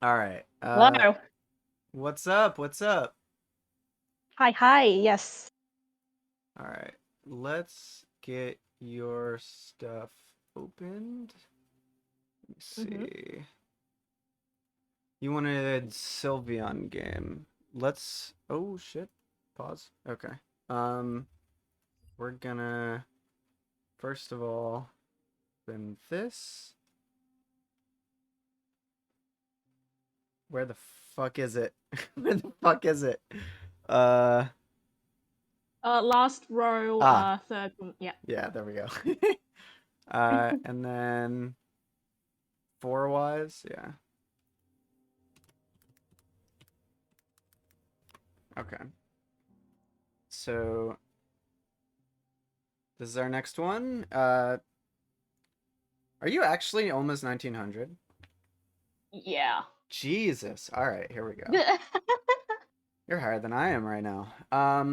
All right. Hello. What's up? What's up? Hi, hi. Yes. All right. Let's get your stuff opened. Let me Mm-hmm. see. You wanted Sylveon game. Let's. Oh shit. Pause. Okay. Um, we're gonna first of all open this. Where the fuck is it? Where the fuck is it? Uh. Last row, Ah. third one. Yeah. Yeah. There we go. And then four wise. Yeah. Okay. So this is our next one. Are you actually almost 1900? Yeah. Jesus. All right, here we go. You're higher than I am right now. All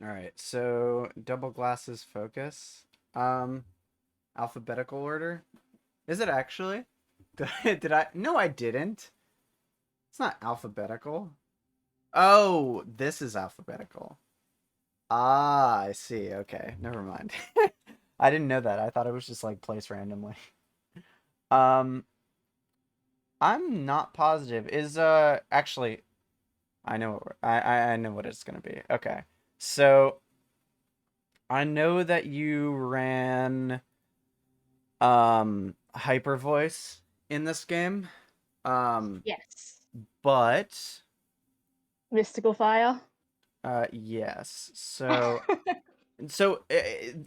right. So double glasses focus. Um, alphabetical order. Is it actually? Did I? No, I didn't. It's not alphabetical. Oh, this is alphabetical. Ah, I see. Okay, never mind. I didn't know that. I thought it was just like placed randomly. Um, I'm not positive. Is actually I know I know what it's gonna be. Okay. So I know that you ran hyper voice in this game. Um Yes. but Mystical fire. yes. So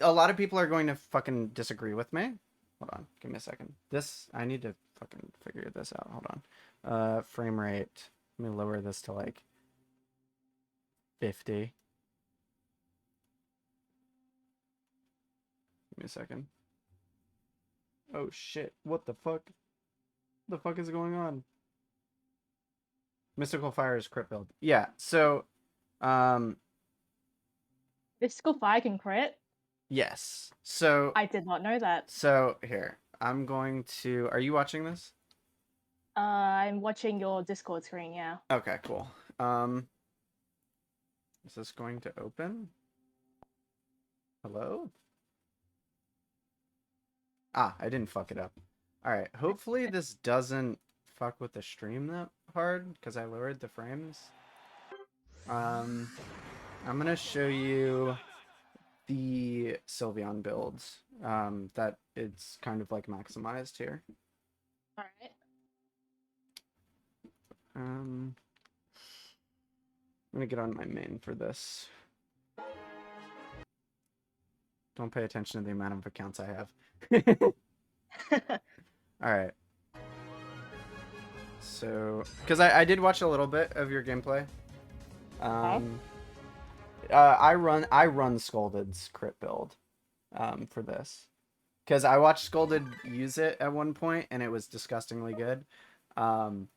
a lot of people are going to fucking disagree with me. Hold on, give me a second. This I need to fucking figure this out. Hold on. Frame rate. Let me lower this to like 50. Give me a second. Oh shit. What the fuck? The fuck is going on? Mystical Fire is crit build. Yeah, so um Mystical fire can crit. yes. So I did not know that. so here. I'm going to Are you watching this? I'm watching your Discord screen. Yeah. Okay, cool. Um is this going to open? Hello? Ah, I didn't fuck it up. All right. Hopefully this doesn't fuck with the stream that hard because I lowered the frames. Um I'm going to show you the Sylveon builds that it's kind of like maximized here. All right. Um, I'm gonna get on my main for this. Don't pay attention to the amount of accounts I have. All right. So, because I did watch a little bit of your gameplay. Okay. Um, I run Scolded's crit build, for this because I watched Scolded use it at one point and it was disgustingly good. Um,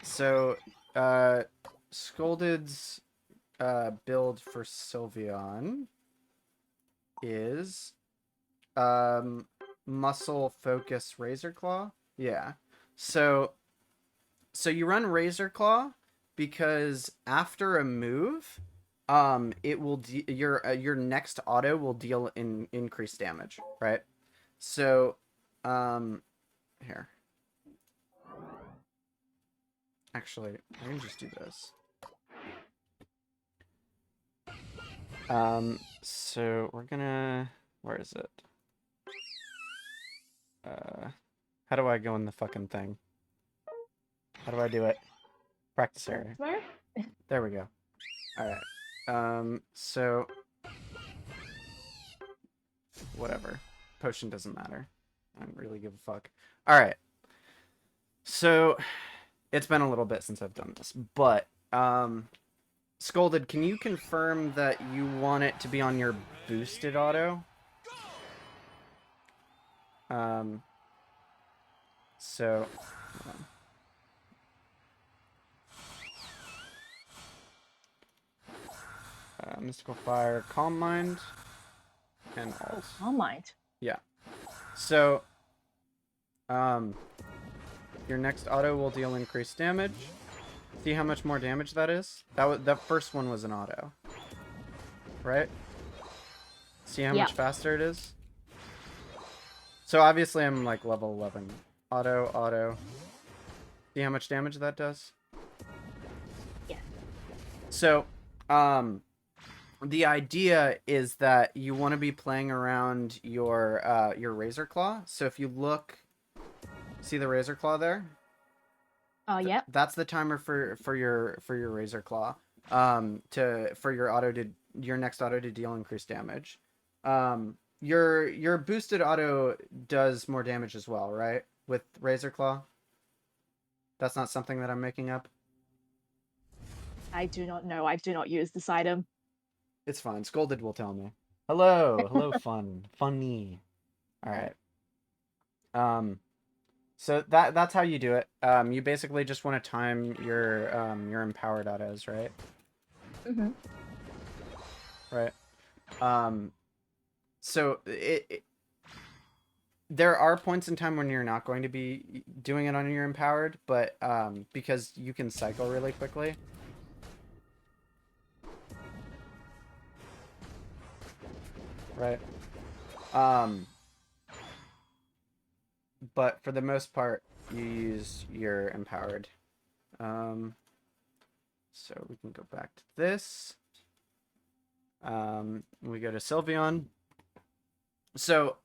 so, uh, Scolded's build for Sylveon is um muscle focus razor claw. Yeah. So you run razor claw because after a move it will your next auto will deal in increased damage, right? So um here. Actually, I can just do this. So we're gonna where is it? Uh how do I go in the fucking thing? How do I do it? Practice area. Practice mode. There we go. All right. So whatever. Potion doesn't matter. I don't really give a fuck. All right. So it's been a little bit since I've done this, but Scolded, can you confirm that you want it to be on your boosted auto? Um, so hold on. Mystical Fire, Calm Mind, and Oh, Alt. Calm mind. Yeah. So um, Your next auto will deal increased damage. See how much more damage that is? That first one was an auto. Right? See how Yeah. much faster it is? So obviously I'm like level 11. Auto, auto. See how much damage that does? Yeah. So, the idea is that you want to be playing around your Razor Claw. So if you look, see the Razor Claw there? Yeah. That's the timer for your Razor Claw. For your next auto to deal increased damage. Your boosted auto does more damage as well, right? With Razor Claw. That's not something that I'm making up. I do not know. I do not use this item. It's fine. Scolded will tell me. Hello, hello, funny. All right. Um, so that's how you do it. You basically just want to time your empowered autos, right? Mm-hmm. Right. Um, so there are points in time when you're not going to be doing it on your empowered, but because you can cycle really quickly. Right. Um, but for the most part, you use your empowered. So we can go back to this. We go to Sylveon. So,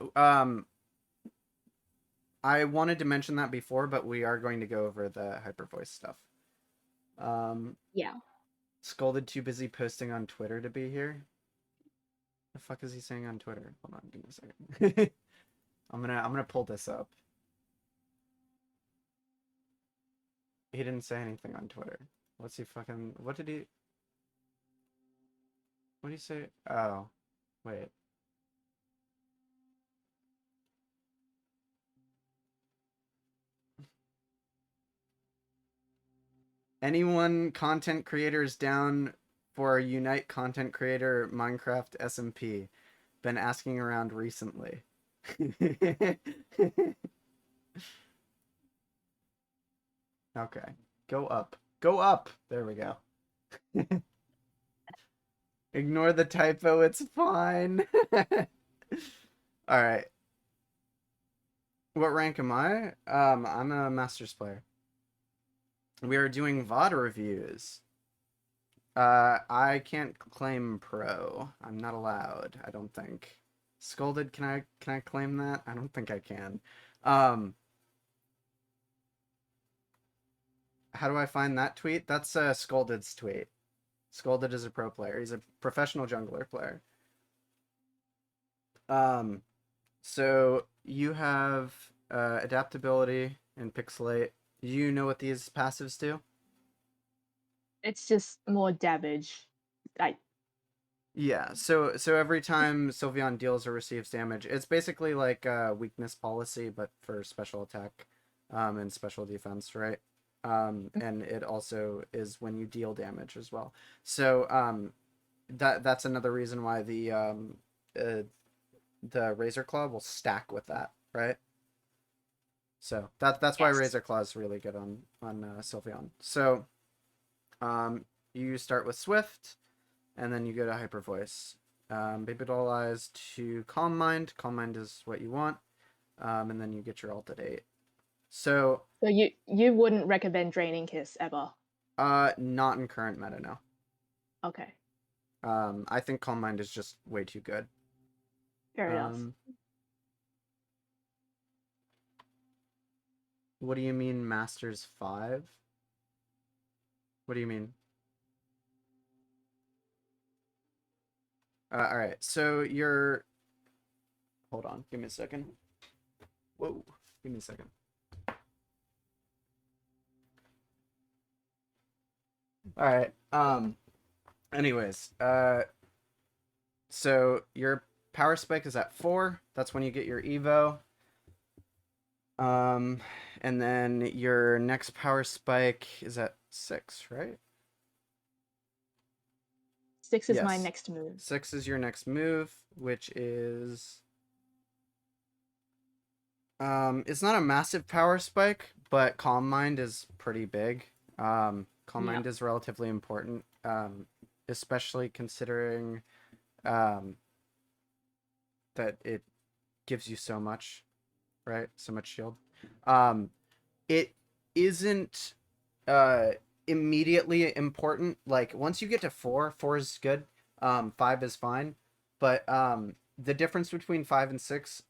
I wanted to mention that before, but we are going to go over the hyper voice stuff. Yeah. Scolded too busy posting on Twitter to be here. The fuck is he saying on Twitter? Hold on, give me a second. I'm gonna pull this up. He didn't say anything on Twitter. What's he fucking? What did he? What did he say? Oh, wait. Anyone content creators down for a Unite content creator Minecraft SMP? Been asking around recently. Okay. Go up. Go up. There we go. Ignore the typo. It's fine. All right. What rank am I? I'm a Masters player. We are doing VOD reviews. I can't claim pro. I'm not allowed, I don't think. Scolded, can I claim that? I don't think I can. How do I find that tweet? That's Scolded's tweet. Scolded is a pro player. He's a professional jungler player. Um, so you have adaptability and pixelate. Do you know what these passives do? It's just more damage. I Yeah, so every time Sylveon deals or receives damage, it's basically like a weakness policy, but for special attack, and special defense, right? And it also is when you deal damage as well. So that's another reason why the Razor Claw will stack with that, right? So that's why Yes. Razor Claw is really good on Sylveon. So you start with Swift, and then you go to Hyper Voice. Baby Doll Eyes to Calm Mind. Calm Mind is what you want, and then you get your ult at 8. So So you wouldn't recommend Draining Kiss ever? not in current meta, no. Okay. I think Calm Mind is just way too good. Fair enough. What do you mean Masters 5? What do you mean? All right, so you're... Hold on, give me a second. Whoa, give me a second. All right. Anyways, so your power spike is at 4. That's when you get your Evo. And then your next power spike is at 6, right? 6 is my Yes. next move. 6 is your next move, which is it's not a massive power spike, but Calm Mind is pretty big. Calm Yeah. Mind is relatively important, especially considering um, that it gives you so much, right? So much shield. Um, it isn't uh, immediately important. Like once you get to four, four is good. Five is fine, but the difference between five and six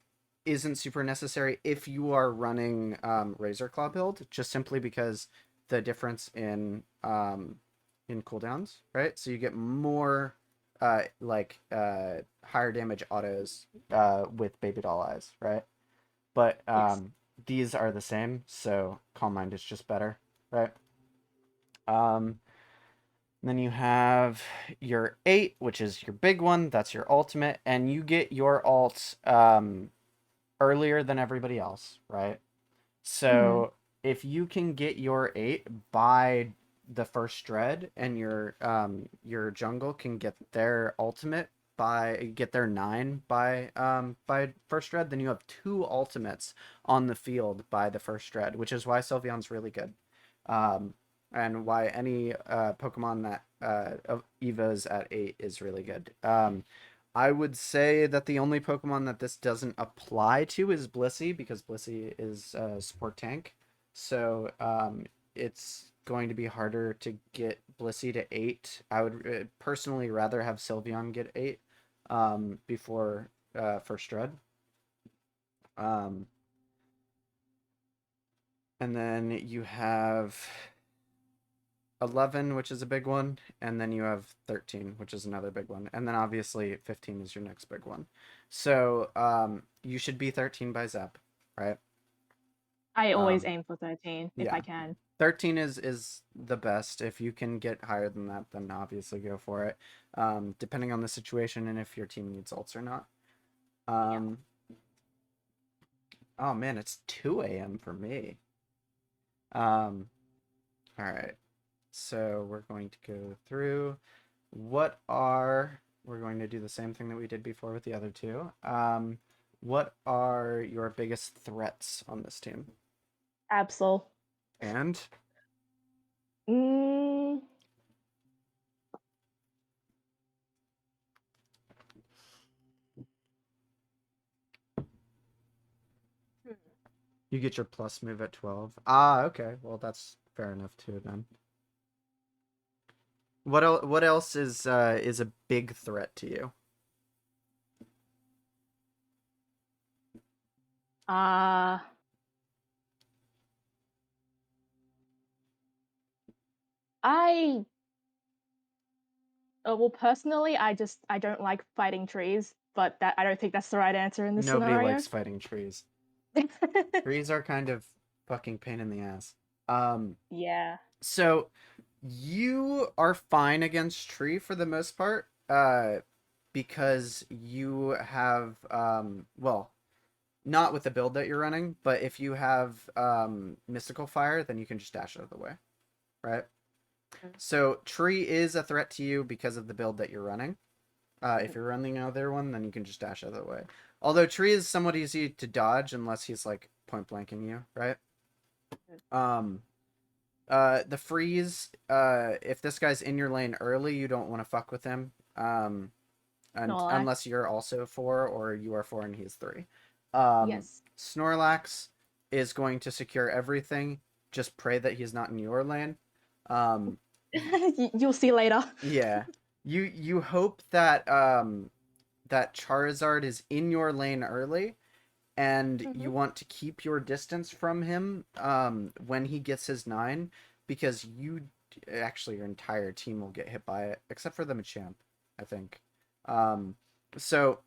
isn't super necessary if you are running Razor Claw build, just simply because the difference in cooldowns, right? So you get more higher damage autos with Baby Doll Eyes, right? But Yes. these are the same, so Calm Mind is just better, right? Um, then you have your 8, which is your big one. That's your ultimate, and you get your alt earlier than everybody else, right? Mm-hmm. So if you can get your 8 by the first dread, and your jungle can get their ultimate by get their 9 by first dread, then you have two ultimates on the field by the first dread, which is why Sylveon's really good. Um, and why any Pokemon that of Eva's at 8 is really good. I would say that the only Pokemon that this doesn't apply to is Blissey, because Blissey is a support tank. So it's going to be harder to get Blissey to 8. I would personally rather have Sylveon get 8 before first Dread. Um, and then you have 11, which is a big one, and then you have 13, which is another big one, and then obviously 15 is your next big one. So you should be 13 by Zep, right? I always Um, aim for 13 if I yeah, can. 13 is the best. If you can get higher than that, then obviously go for it. Depending on the situation and if your team needs ults or not. Yeah. Um, oh man, it's 2 a.m. for me. Um, all right. So we're going to go through we're going to do the same thing that we did before with the other two. What are your biggest threats on this team? Absol. And Mm, you get your plus move at 12. Ah, okay. Well, that's fair enough too then. What else is a big threat to you? uh, I well, personally, I don't like fighting trees, but that I don't think that's the right answer in this Nobody scenario. likes fighting trees. Trees are kind of fucking pain in the ass. Yeah. So you are fine against tree for the most part, because you have well, not with the build that you're running, but if you have mystical fire, then you can just dash out of the way, right? So tree is a threat to you because of the build that you're running. If you're running another one, then you can just dash out of the way. Although tree is somewhat easy to dodge unless he's like point blanking you, right? Um, the freeze. If this guy's in your lane early, you don't want to fuck with him. And unless Snorlax. you're also 4 or you are 4 and he's 3. Um, Yes. Snorlax is going to secure everything. Just pray that he's not in your lane. Um, You'll see later. yeah, you hope that that Charizard is in your lane early, and Hmm. you want to keep your distance from him when he gets his 9, because you actually your entire team will get hit by it except for the Machamp, I think. Um, so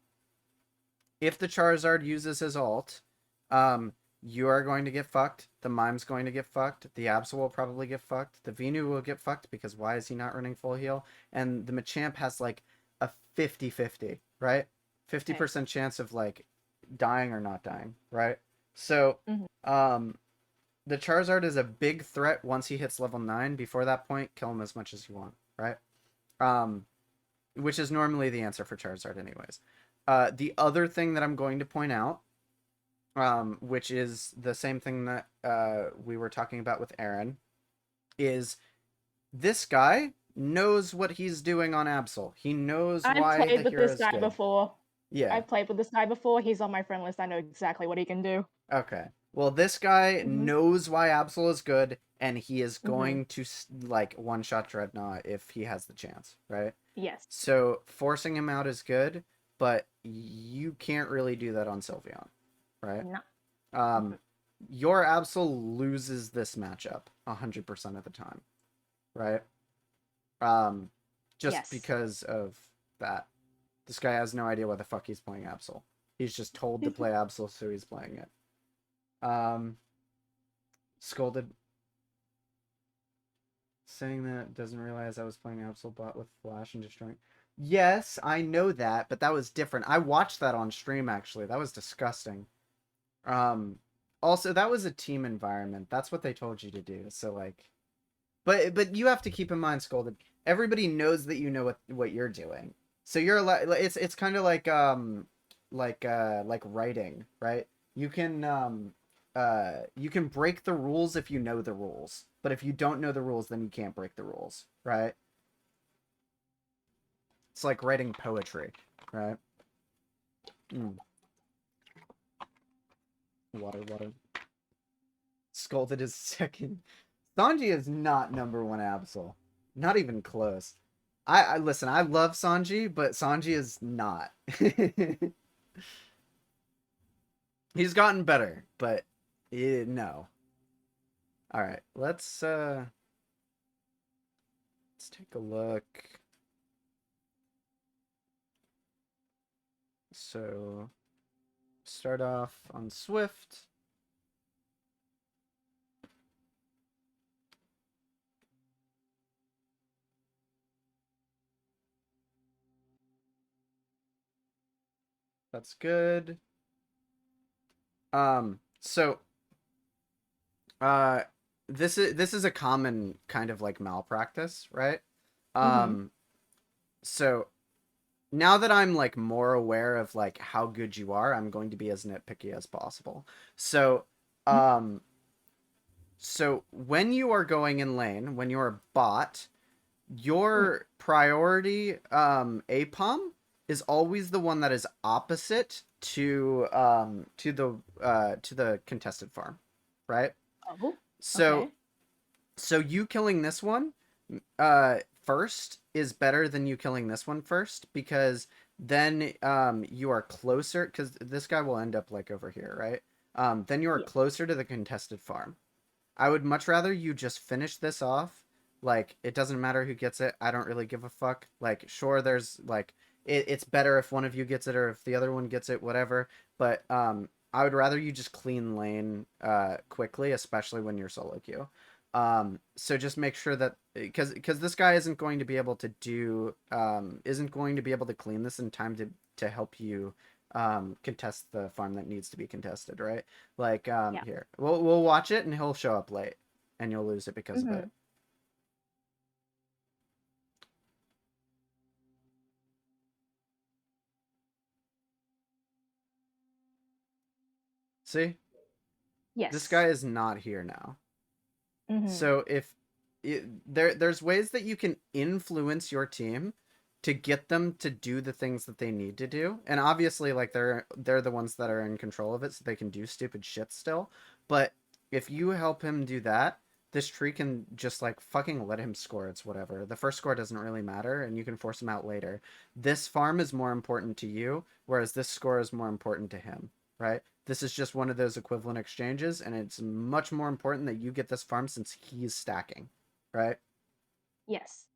if the Charizard uses his ult, um, you are going to get fucked. The Mime's going to get fucked. The Absol will probably get fucked. The Venu will get fucked because why is he not running full heal? And the Machamp has like a 50-50, right? Okay. 50% chance of like dying or not dying, right? So, Hmm. um, the Charizard is a big threat once he hits level 9. Before that point, kill him as much as you want, right? Um, which is normally the answer for Charizard, anyways. The other thing that I'm going to point out which is the same thing that we were talking about with Aaron, is this guy knows what he's doing on Absol. He knows I've why the played with hero this is guy good. before. Yeah. I've played with this guy before. He's on my friend list. I know exactly what he can do. Okay. Well, this guy Mhm. knows why Absol is good, and he is Mhm. going to like one shot Dreadnought if he has the chance, right? Yes. So forcing him out is good, but you can't really do that on Sylveon, right? No. Um, Mhm. your Absol loses this matchup 100% of the time, right? Um, just Yes. because of that. This guy has no idea why the fuck he's playing Absol. He's just told to play Absol, so he's playing it. Scolded, saying that doesn't realize I was playing Absol bot with Flash and destroying. Yes, I know that, but that was different. I watched that on stream actually. That was disgusting. Um, Also that was a team environment. That's what they told you to do. So like, but you have to keep in mind, Scolded. Everybody knows that you know what you're doing. So you're like, it's kind of like writing, right? You can you can break the rules if you know the rules, but if you don't know the rules, then you can't break the rules, right? It's like writing poetry, right? Mm. Water, water. Scolded is second. Sanji is not number one Absol. Not even close. I listen, I love Sanji, but Sanji is not. He's gotten better, but no. All right, let's take a look. So, start off on Swift. That's good. So uh this is a common kind of like malpractice, right? Mhm. Um so now that I'm like more aware of like how good you are, I'm going to be as nitpicky as possible. So, Mhm. um so when you are going in lane, when you're bot, Mm. your priority APOM is always the one that is opposite to the contested farm, right? Oh. So Okay. so you killing this one first is better than you killing this one first, because then you are closer, because this guy will end up like over here, right? Then you are Yeah. closer to the contested farm. I would much rather you just finish this off. Like, it doesn't matter who gets it. I don't really give a fuck. Like, sure, there's like it's better if one of you gets it or if the other one gets it, whatever. But I would rather you just clean lane quickly, especially when you're solo queue. So just make sure that, because this guy isn't going to be able to do isn't going to be able to clean this in time to help you contest the farm that needs to be contested, right? Like, Yeah. here, we'll watch it, and he'll show up late, and you'll lose it because of it. Mhm. See, this guy Yes. is not here now. Mhm. So if there's ways that you can influence your team to get them to do the things that they need to do, and obviously, like they're the ones that are in control of it, so they can do stupid shit still. But if you help him do that, this tree can just like fucking let him score. It's whatever. The first score doesn't really matter, and you can force him out later. This farm is more important to you, whereas this score is more important to him, right? This is just one of those equivalent exchanges, and it's much more important that you get this farm since he's stacking, right? Yes.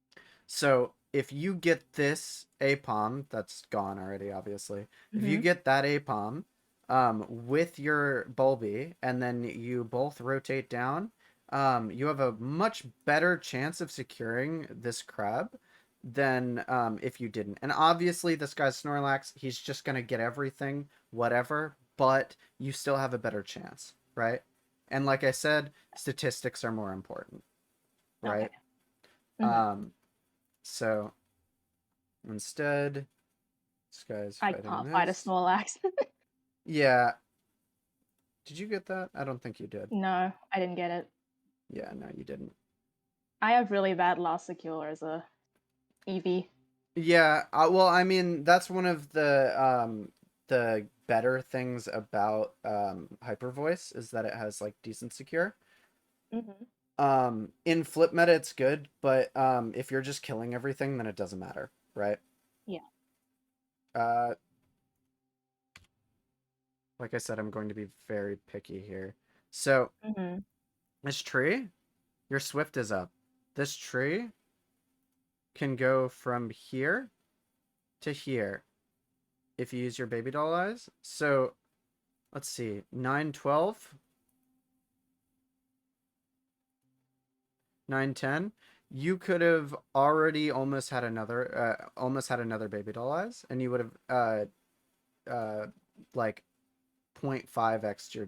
So if you get this APOM, that's gone already, obviously. If you Mhm. get that APOM with your Bulby, and then you both rotate down, you have a much better chance of securing this crab than if you didn't. And obviously, this guy's Snorlax, he's just going to get everything, whatever, but you still have a better chance, right? And like I said, statistics are more important, Okay. right? Mhm. Um, so instead, this guy's I fighting can't fight a this. Snorlax. Yeah, Did you get that? I don't think you did. No, I didn't get it. Yeah, no, you didn't. I have really bad last secure as a Eevee. Yeah, well, I mean, that's one of the better things about Hyper Voice is that it has like decent secure. Hmm. In flip meta it's good, but if you're just killing everything, then it doesn't matter, right? Yeah. Uh, like I said, I'm going to be very picky here. So Hmm. this tree, your Swift is up. This tree can go from here to here if you use your baby doll eyes. So let's see, 9, 12, 9, 10. You could have already almost had another baby doll eyes, and you would have like 0.5x your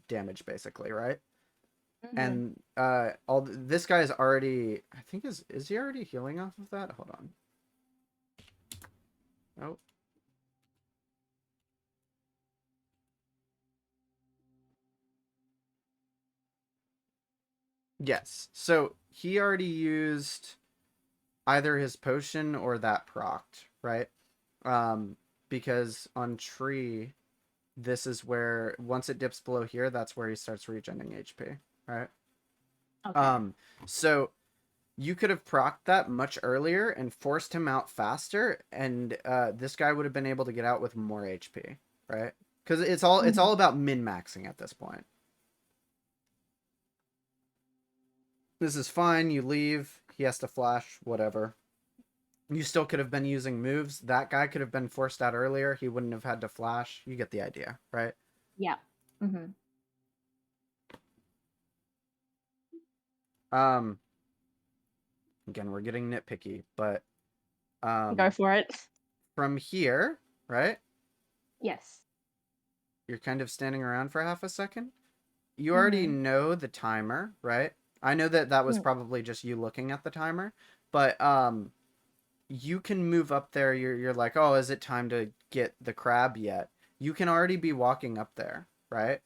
damage basically, right? Hmm. And all this guy is already, I think, is he already healing off of that? Hold on. Oh, yes. So he already used either his potion or that procced, right? Um, because on tree, this is where once it dips below here, that's where he starts regenerating HP, right? Okay. Um, so you could have procced that much earlier and forced him out faster, and this guy would have been able to get out with more HP, right? Because it's Hmm. all about min maxing at this point. This is fine. You leave. He has to flash. Whatever. You still could have been using moves. That guy could have been forced out earlier. He wouldn't have had to flash. You get the idea, right? Yeah. Hmm. Um. Again, we're getting nitpicky, but Go um, for it. from here, right? Yes. You're kind of standing around for half a second. You already Hmm. know the timer, right? I know that that was probably just you looking at the timer, but you can move up there. You're like, oh, is it time to get the crab yet? You can already be walking up there, right?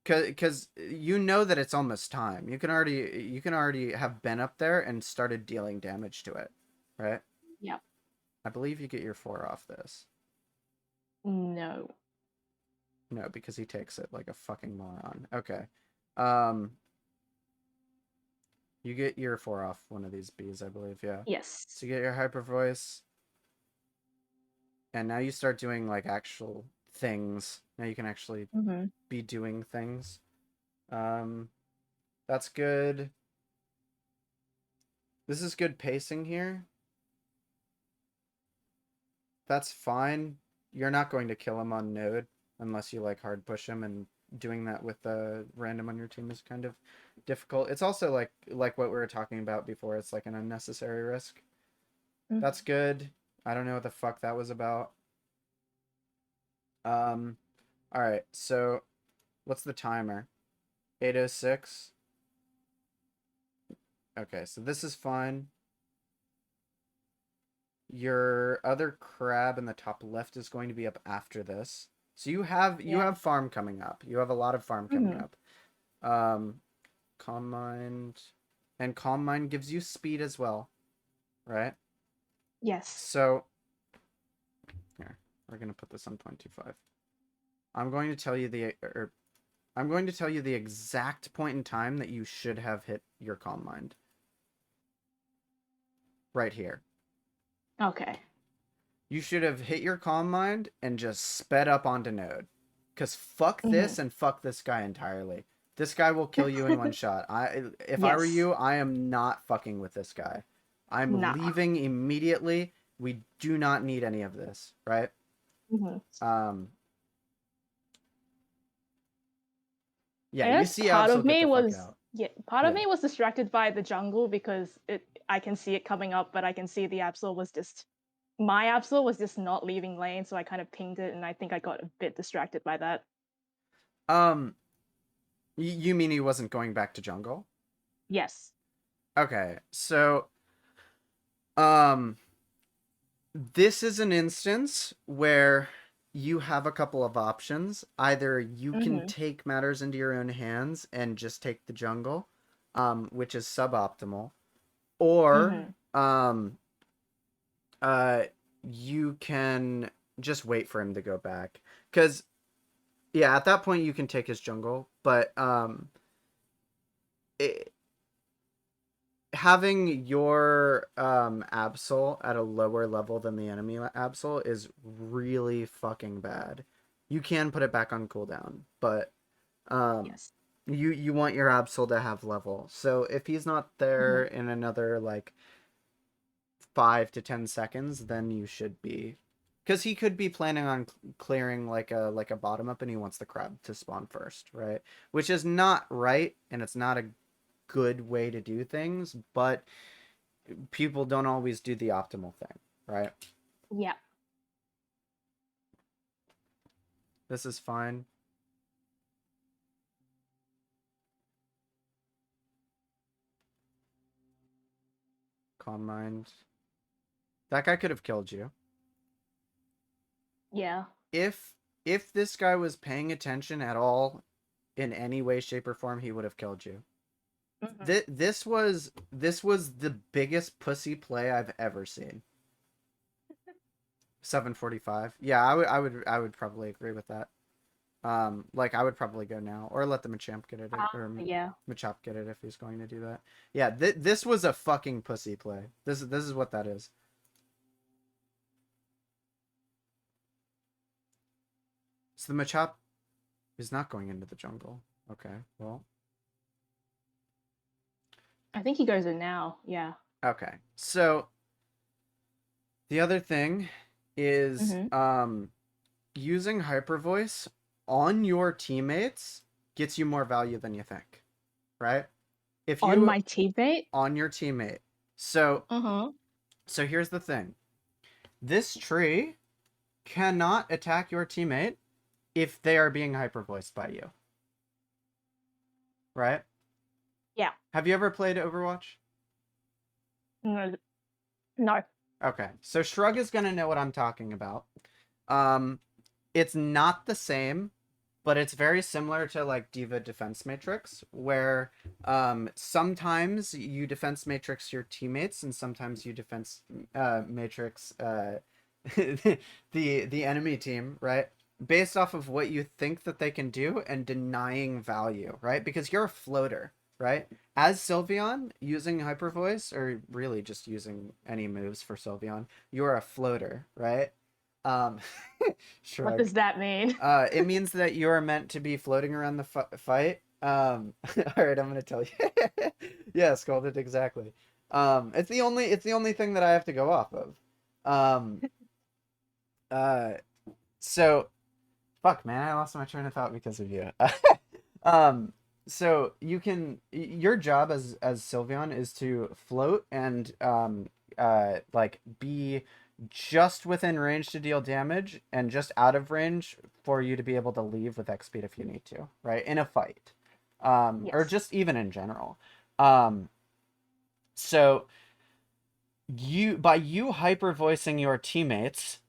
Because you know that it's almost time. You can already have been up there and started dealing damage to it, right? Yeah. I believe you get your 4 off this. No. No, because he takes it like a fucking moron. Okay. Um, you get your 4 off one of these bees, I believe, yeah. Yes. So you get your hyper voice, and now you start doing like actual things. Now you can actually Hmm. be doing things. Um, that's good. This is good pacing here. That's fine. You're not going to kill him on node unless you like hard push him, and doing that with the random on your team is kind of difficult. It's also like what we were talking about before. It's like an unnecessary risk. That's Hmm. good. I don't know what the fuck that was about. Um, all right. So what's the timer? 8:06. Okay, so this is fine. Your other crab in the top left is going to be up after this. So you Yeah. have farm coming up. You have a lot of farm coming Hmm. up. Um, Calm Mind, and Calm Mind gives you speed as well, right? Yes. So here, we're gonna put this on 0.25. I'm going to tell you I'm going to tell you the exact point in time that you should have hit your Calm Mind. Right here. Okay. You should have hit your Calm Mind and just sped up onto Node. Because fuck Hmm. this and fuck this guy entirely. This guy will kill you in one shot. If I were Yes. you, I am not fucking with this guy. I'm Nah. leaving immediately. We do not need any of this, right? Hmm. Um, yeah, I you guess see Absol get the fuck out. part of Yeah. me was distracted by the jungle because it I can see it coming up, but I can see the Absol was just my Absol was just not leaving lane, so I kind of pinged it, and I think I got a bit distracted by that. Um, you mean he wasn't going back to jungle? Yes. Okay, so um, this is an instance where you have a couple of options. Either you can Mm-hmm. take matters into your own hands and just take the jungle, which is suboptimal, or Mm-hmm. uh, you can just wait for him to go back. Because yeah, at that point you can take his jungle, but it, having your Absol at a lower level than the enemy Absol is really fucking bad. You can put it back on cooldown, but um Yes. you want your Absol to have level. So if he's not Mm-hmm. there in another like 5 to 10 seconds, then you should be, because he could be planning on clearing like a bottom up and he wants the crab to spawn first, right? Which is not right and it's not a good way to do things, but people don't always do the optimal thing, right? Yeah. This is fine. Calm mind. That guy could have killed you. Yeah. If if this guy was paying attention at all in any way, shape, or form, he would have killed you. Mm-hmm. This was the biggest pussy play I've ever seen. 7:45. Yeah, I would probably agree with that. Like I would probably go now, or let the Machamp get it, or Yeah. Machop get it if he's going to do that. Yeah, this was a fucking pussy play. This is what that is. So the Machop is not going into the jungle. Okay, well, I think he goes in now. Yeah. okay. So the other thing is Mm-hmm. using hyper voice on your teammates gets you more value than you think, right? If On you my teammate. on your teammate. So Uh-huh. so here's the thing. This tree cannot attack your teammate if they are being hyper voiced by you, right? Yeah. Have you ever played Overwatch? No. No. Okay. So Shrug is going to know what I'm talking about. Um it's not the same, but it's very similar to like Diva Defense Matrix, where sometimes you defense matrix your teammates, and sometimes you defense matrix the enemy team, right? Based off of what you think that they can do and denying value, right? Because you're a floater, right? As Sylveon, using Hyper Voice, or really just using any moves for Sylveon, you're a floater, right? Um, What Shrug. does that mean? It means that you are meant to be floating around the fight. All right, I'm gonna tell you. Yeah, scolded exactly. It's the only thing that I have to go off of. Um, uh, so fuck, man, I lost my train of thought because of you. um, so your job as Sylveon is to float and like be just within range to deal damage and just out of range for you to be able to leave with X speed if you need to, right? In a fight. Or Yes. just even in general. Um, so by you hyper voicing your teammates,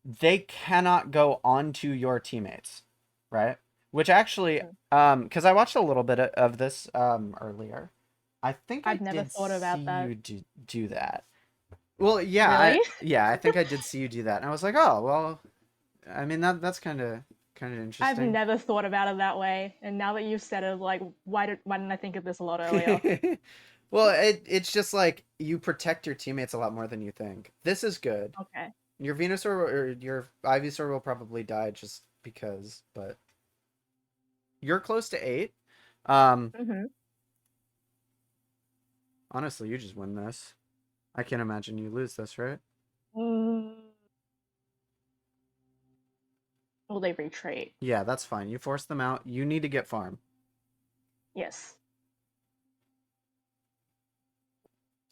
they cannot go onto your teammates, right? Which actually, Mhm. because I watched a little bit of this earlier, I think I I've never did thought see about that. you do that. Well, yeah, Really? I think I did see you do that, and I was like, oh well, I mean that's kind of I've interesting. never thought about it that way, and now that you've said it, like, why didn't I think of this a lot earlier? Well, it's just like you protect your teammates a lot more than you think. This is good. Okay. Your Venusaur or your Ivysaur will probably die just because, but you're close to 8. Um, Mm-hmm. honestly, you just win this. I can't imagine you lose this, right? Mm, will they retreat? Yeah, that's fine. You force them out. You need to get farm. Yes.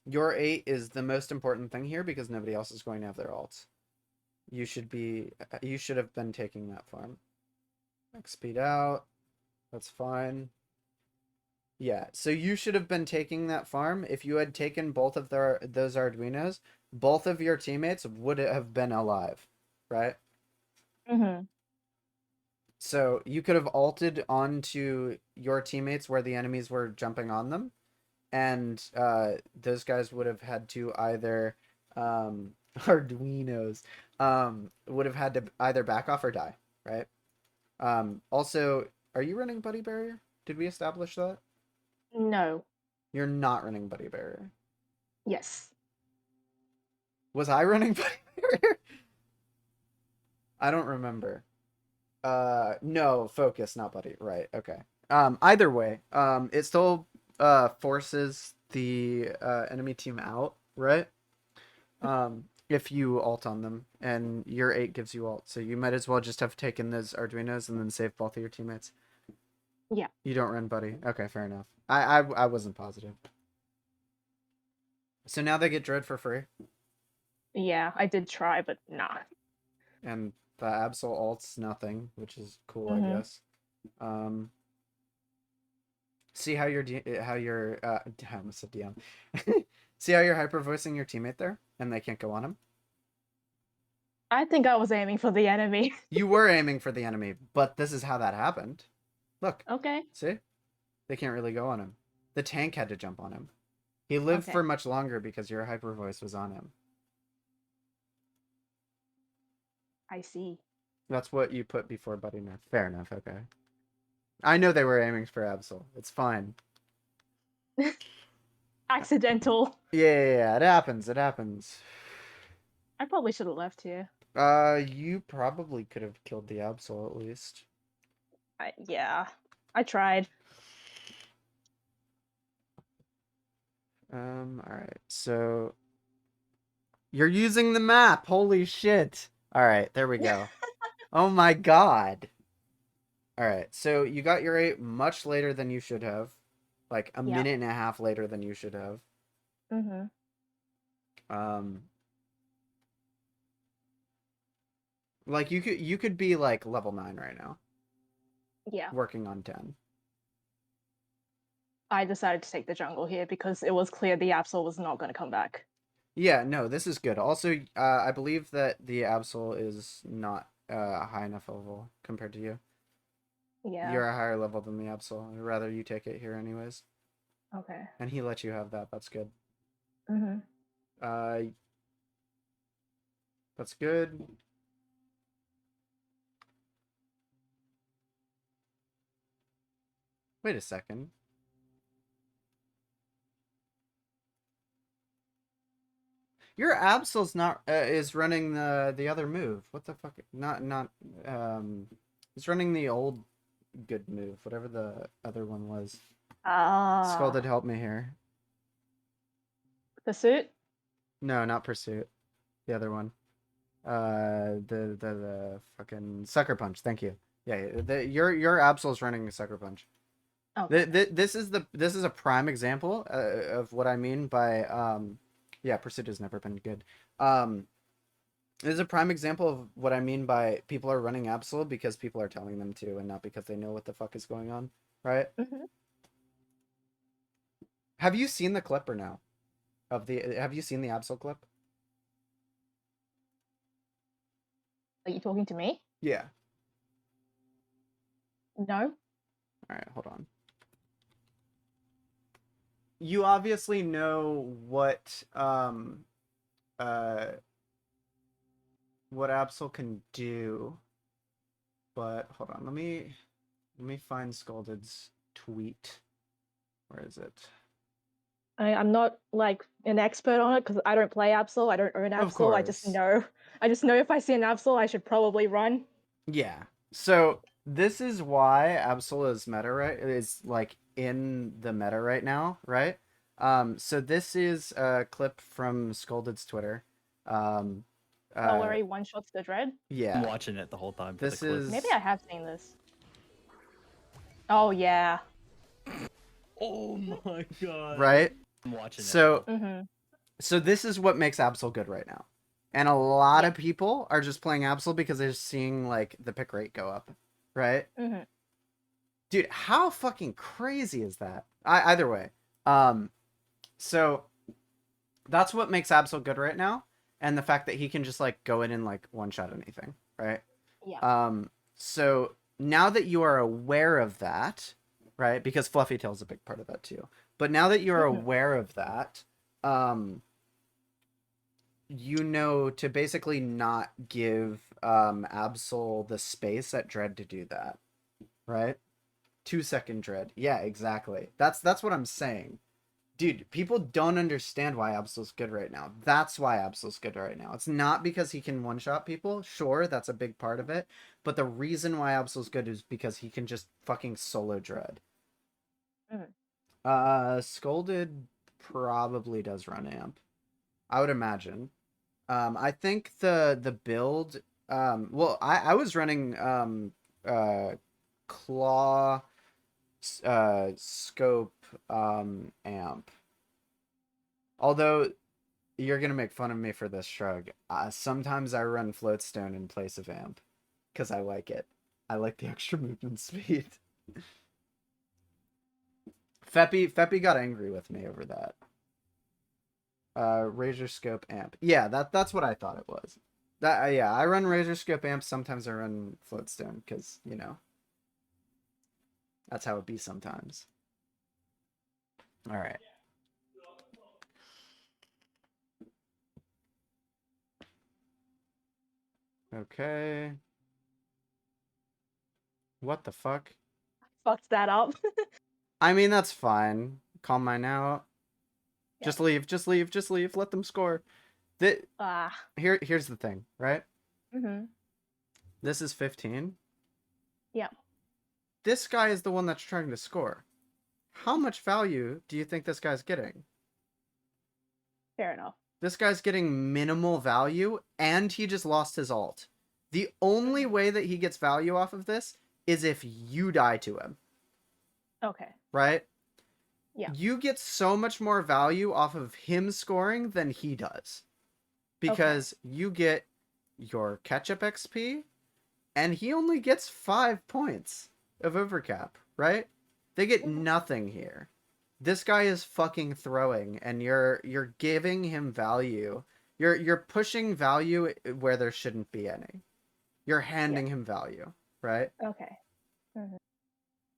Your 8 is the most important thing here because nobody else is going to have their ults. You should have been taking that farm. Like speed out. That's fine. Yeah, so you should have been taking that farm. If you had taken both of those Arduinos, both of your teammates would have been alive, right? Mhm. So you could have ulted onto your teammates where the enemies were jumping on them, and those guys would have had to either Arduinos would have had to either back off or die, right? Also, are you running Buddy Barrier? Did we establish that? No. You're not running Buddy Barrier. Yes. Was I running Buddy Barrier? I don't remember. No, focus, not Buddy. Right, okay. Either way, it still forces the enemy team out, right? If you ult on them, and your 8 gives you ult, so you might as well just have taken those Arduinos and then save both of your teammates. Yeah. You don't run Buddy. Okay, fair enough. I wasn't positive. So now they get Dread for free, Yeah, I did try, but nah. and the Absol ult's nothing, which is cool, I Mhm. guess. See how you're I almost said DM. See how you're hyper voicing your teammate there, and they can't go on him. I think I was aiming for the enemy. You were aiming for the enemy, but this is how that happened. Look, Okay. see, they can't really go on him. The tank had to jump on him. He lived Okay. for much longer because your hyper voice was on him. I see. That's what you put before Buddy Nerf. Fair enough. Okay. I know they were aiming for Absol. It's fine. Accidental. Yeah, it happens. It happens. I probably should have left here. You probably could have killed the Absol at least. Yeah. I tried. All right. So you're using the map. Holy shit. All right, there we go. Oh my god. All right. So you got your 8 much later than you should have. Like a Yep. minute and a half later than you should have. Mhm. Um like you could be like level 9 right now, Yeah. working on 10. I decided to take the jungle here because it was clear the Absol was not going to come back. Yeah, no, this is good. Also, I believe that the Absol is not high enough level compared to you. Yeah. You're a higher level than the Absol. I'd rather you take it here anyways. Okay. And he let you have that. That's good. Mhm. Uh, that's good. Wait a second. Your Absol's not is running the other move. What the fuck? Not it's running the old good move, whatever the other one was. Scalded, Ah. help me here. Pursuit? No, not Pursuit. The other one. The fucking Sucker Punch. Thank you. Yeah, your Absol's running a Sucker Punch. Okay. This is a prime example of what I mean by yeah, Pursuit has never been good. This is a prime example of what I mean by people are running Absol because people are telling them to, and not because they know what the fuck is going on, right? Mhm. Have you seen the clip or no? Have you seen the Absol clip? Are you talking to me? Yeah. No. All right, hold on. You obviously know uh what Absol can do, but hold on. Let me find Scalded's tweet. Where is it? I'm not like an expert on it because I don't play Absol. I don't own Of Absol. I just course. know. I just know if I see an Absol, I should probably run. Yeah. So this is why Absol is meta right is like in the meta right now, right? So this is a clip from Scolded's Twitter. Um Oh, where uh he one shots the dread. I'm yeah. watching it the whole time for the This clip. Maybe is I have seen this. Oh yeah. Oh my god. right. I'm watching So it. Mhm. so this is what makes Absol good right now. And a lot Yeah. of people are just playing Absol because they're seeing like the pick rate go up, right? Mhm. Dude, how fucking crazy is that? Either way. Um so that's what makes Absol good right now, and the fact that he can just like go in and like one shot anything, right? Yeah. So now that you are aware of that, right? Because Fluffy Tail's a big part of that too. But now that you're Mhm. aware of that, you know to basically not give Absol the space at Dread to do that, right? 2 second Dread. Yeah, exactly. That's what I'm saying. Dude, people don't understand why Absol's good right now. That's why Absol's good right now. It's not because he can one-shot people. Sure, that's a big part of it. But the reason why Absol's good is because he can just fucking solo Dread. Mhm. Scolded probably does run amp. I would imagine. I think the build. Well, I was running claw, scope, amp. Although you're gonna make fun of me for this, Shrug. Sometimes I run floatstone in place of amp because I like it. I like the extra movement speed. Feppy got angry with me over that. Razor scope amp. Yeah, that's what I thought it was. That yeah, I run razor scope amp. Sometimes I run floatstone because that's how it be sometimes. All right. Okay. What the fuck? Fucked that up. I mean, that's fine. Calm mine out. Yeah. Just leave. Just leave. Just leave. Let them score. The, Ah. here's the thing, right? Mhm. This is 15. Yeah. This guy is the one that's trying to score. How much value do you think this guy's getting? Fair enough. This guy's getting minimal value, and he just lost his ult. The only Mhm. way that he gets value off of this is if you die to him, Okay. right? Yeah. You get so much more value off of him scoring than he does. Because you get your catch-up XP, and he only gets 5 points of overcap, right? They get Mhm. nothing here. This guy is fucking throwing, and you're giving him value. You're pushing value where there shouldn't be any. You're Yeah. handing him value, right? Okay. Mhm.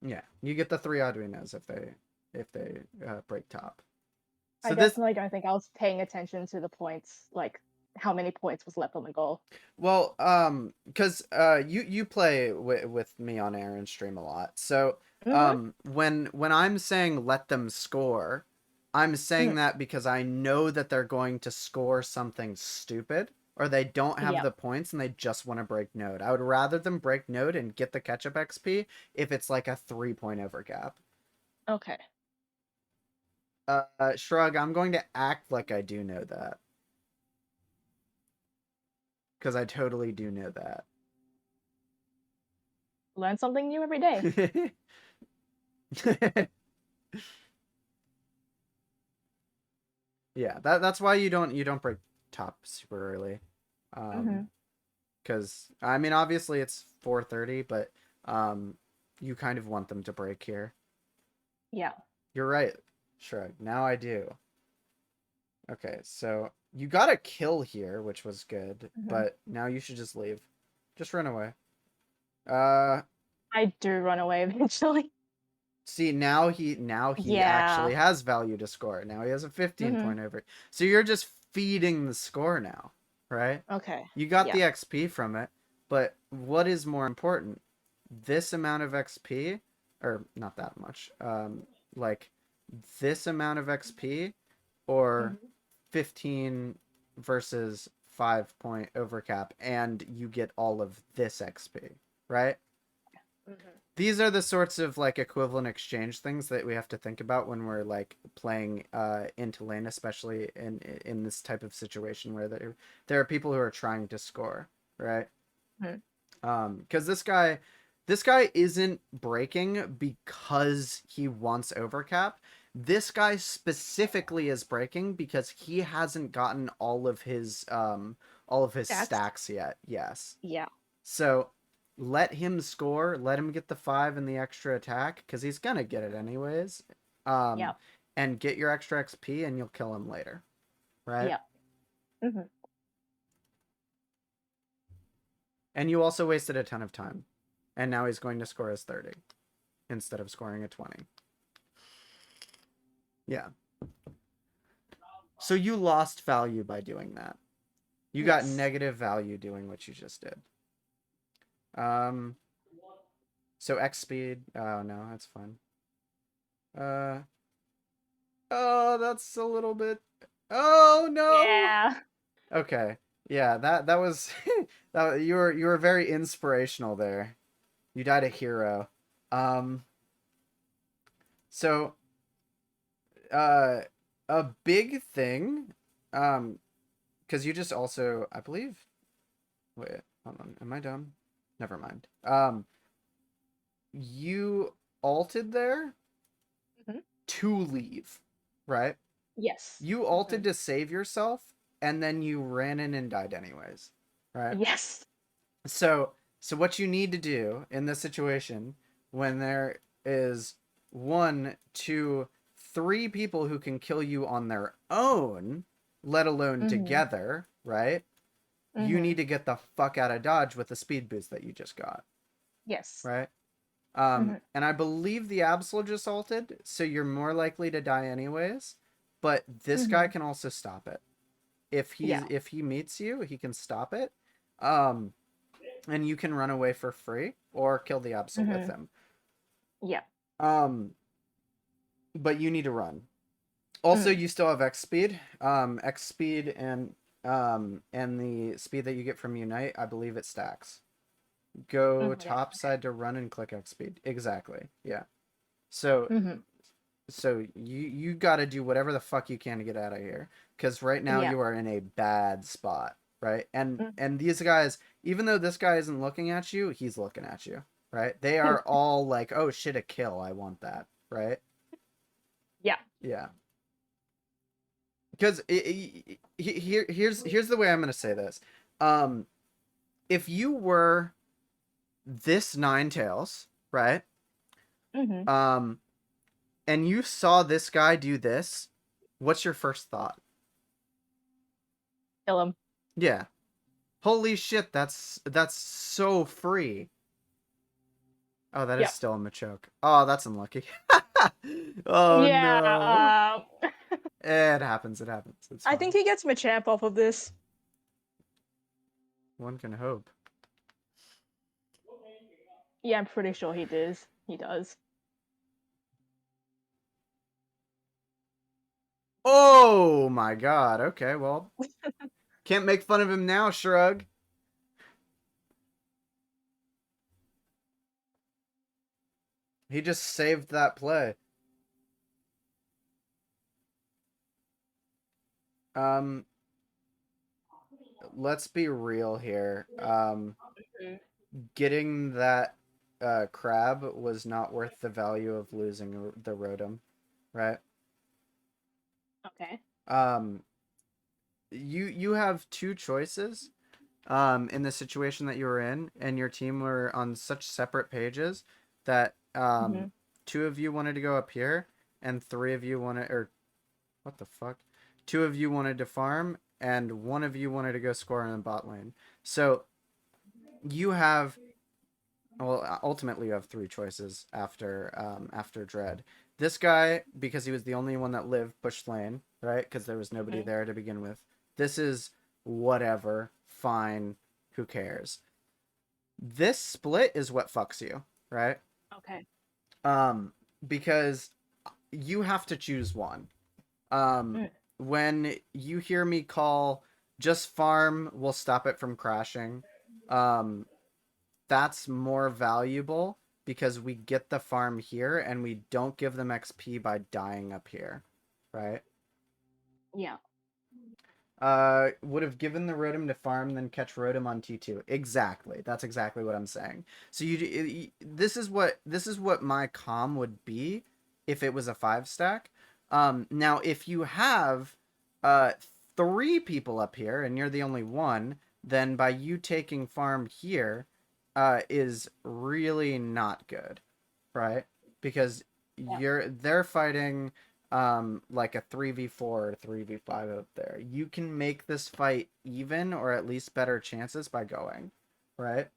Yeah, you get the 3 Arduinos if they break top. I So this, definitely don't think I was paying attention to the points, like how many points was left on the goal. well, because you play with me on air and stream a lot. So Mhm. when I'm saying let them score, I'm saying Mm. that because I know that they're going to score something stupid or they don't have Yeah. the points and they just want to break node. I would rather them break node and get the catch up XP if it's like a 3 point overcap. Okay. Shrug, I'm going to act like I do know that because I totally do know Learn something new every day. that. Yeah, that's why you don't break top super early. Mhm. Because I mean obviously it's 4:30, but you kind of want them to break here. Yeah. You're right, Shrug. Now I do. Okay, so you got a kill here, which was good, Mhm. but now you should just leave. Just run away. Uh I do run away eventually. See, now he Yeah. actually has value to score. Now he has a 15 Mhm. point over. So you're just feeding the score now, right? Okay. You got Yeah. the XP from it, but what is more important? This amount of XP or not that much. Like this amount of XP or Mhm. 15 versus 5 point overcap and you get all of this XP, right? Mhm. These are the sorts of like equivalent exchange things that we have to think about when we're like playing into lane, especially in this type of situation where there are people who are trying to score, right? Mhm. Because this guy isn't breaking because he wants overcap. This guy specifically is breaking because he hasn't gotten all of his That's stacks yet. Yes. yeah. So let him score. Let him get the 5 and the extra attack because he's gonna get it anyways. Um, Yeah. and get your extra XP and you'll kill him later, right? Yeah. Mhm. And you also wasted a ton of time. And now he's going to score his 30 instead of scoring a 20. Yeah. So you lost value by doing that. You got Yes. negative value doing what you just did. So X speed. Oh no, that's fine. Oh, that's a little bit. Oh no. Yeah. Okay. Yeah, that was that you were very inspirational there. You died a hero. Um so uh a big thing cuz you just also I believe wait, hold on. Am I dumb? Never mind. You alted there Mhm. to leave, right? Yes. You alted to save yourself and then you ran in and died anyways, right? Yes. So what you need to do in this situation when there is one, two, three people who can kill you on their own, let alone Mhm. together, right? You need Mhm. to get the fuck out of Dodge with the speed boost that you just got, Yes. right? Mhm. And I believe the Absol just ulted, so you're more likely to die anyways. But this guy Mhm. can also stop it. Yeah. If he meets you, he can stop it. Um, and you can run away for free or kill the Absol with Mhm. him. Yeah. Um, but you need to run. Also, Mm. you still have X speed. X speed and the speed that you get from Unite, I believe it stacks. Go Mm, yeah. top side to run and click X speed. Exactly. Yeah. So Mhm. you got to do whatever the fuck you can to get out of here because right now Yeah. you are in a bad spot, right? Mm. And these guys, even though this guy isn't looking at you, he's looking at you, right? They are all like, oh shit, a kill, I want that, right? Yeah. Yeah, because here's the way I'm gonna say this. um if you were this Ninetales, right, Mhm. um and you saw this guy do this, what's your first thought? Kill him. Yeah. Holy shit, that's so free. Oh, that is Yeah. still a Machoke. Oh, that's unlucky. Oh Yeah. no. It happens, it happens. It's I fine. think he gets Machamp off of this. One can hope. Yeah, I'm pretty sure he does. He does. Oh my god. Okay, well, can't make fun of him now, shrug. He just saved that play. Um, let's be real here. Mhm. Getting that crab was not worth the value of losing the Rotom, right? Okay. Um, you have two choices in the situation that you were in, and your team were on such separate pages that Mhm. two of you wanted to go up here and three of you wanted, or what the fuck, two of you wanted to farm and one of you wanted to go score in the bot lane. So you have, well, ultimately you have three choices after Dread. This guy, because he was the only one that lived, pushed lane, right? Because there was nobody Mhm. there to begin with. This is whatever, fine, who cares? This split is what fucks you, right? Okay. Um, because you have to choose one. Um, Mm. when you hear me call just farm, we'll stop it from crashing. Um, that's more valuable because we get the farm here and we don't give them XP by dying up here, right? Yeah. Would have given the Rotom to farm, then catch Rotom on T2. Exactly. That's exactly what I'm saying. So this is what my comm would be if it was a 5 stack. Now if you have uh three people up here and you're the only one, then by you taking farm here is really not good, right? Because Yeah. they're fighting like a 3v4 or 3v5 up there. You can make this fight even or at least better chances by going, right?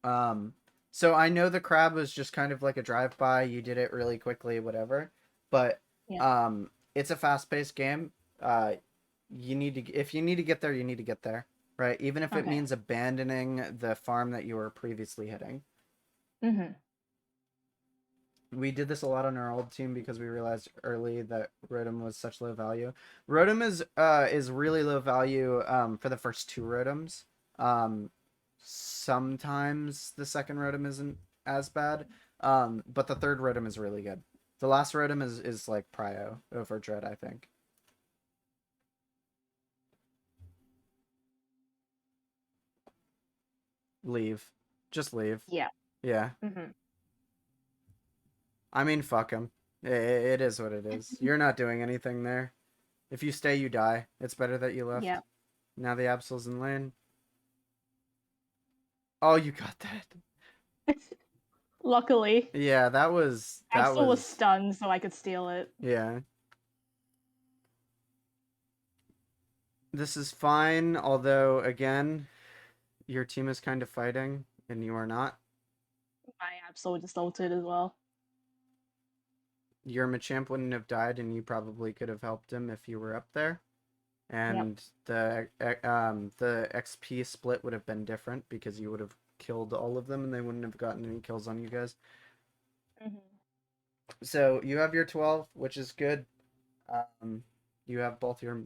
Mhm. So I know the crab was just kind of like a drive-by. You did it really quickly, whatever. But Yeah. it's a fast-paced game. Uh, if you need to get there, you need to get there, right? Even if it Okay. means abandoning the farm that you were previously hitting. Mhm. We did this a lot on our old team because we realized early that Rotom was such low value. Rotom is really low value for the first two Rotoms. Sometimes the second Rotom isn't as bad, but the third Rotom is really good. The last Rotom is like prio over Dread, I think. Leave, just leave. Yeah. Yeah, Mhm. I mean fuck him. It is what it is. You're not doing anything there. If you stay, you die. It's better that you left. Yeah. Now the Absol's in lane. Oh, you got that. Luckily, Yeah, that Absol was was stunned, so I could steal it. yeah. This is fine, although again, your team is kind of fighting and you are not. My Absol just ulted as well. Your Machamp wouldn't have died and you probably could have helped him if you were up there. Yep. And the XP split would have been different because you would have killed all of them and they wouldn't have gotten any kills on you guys. Mhm. So you have your 12, which is good. You have both your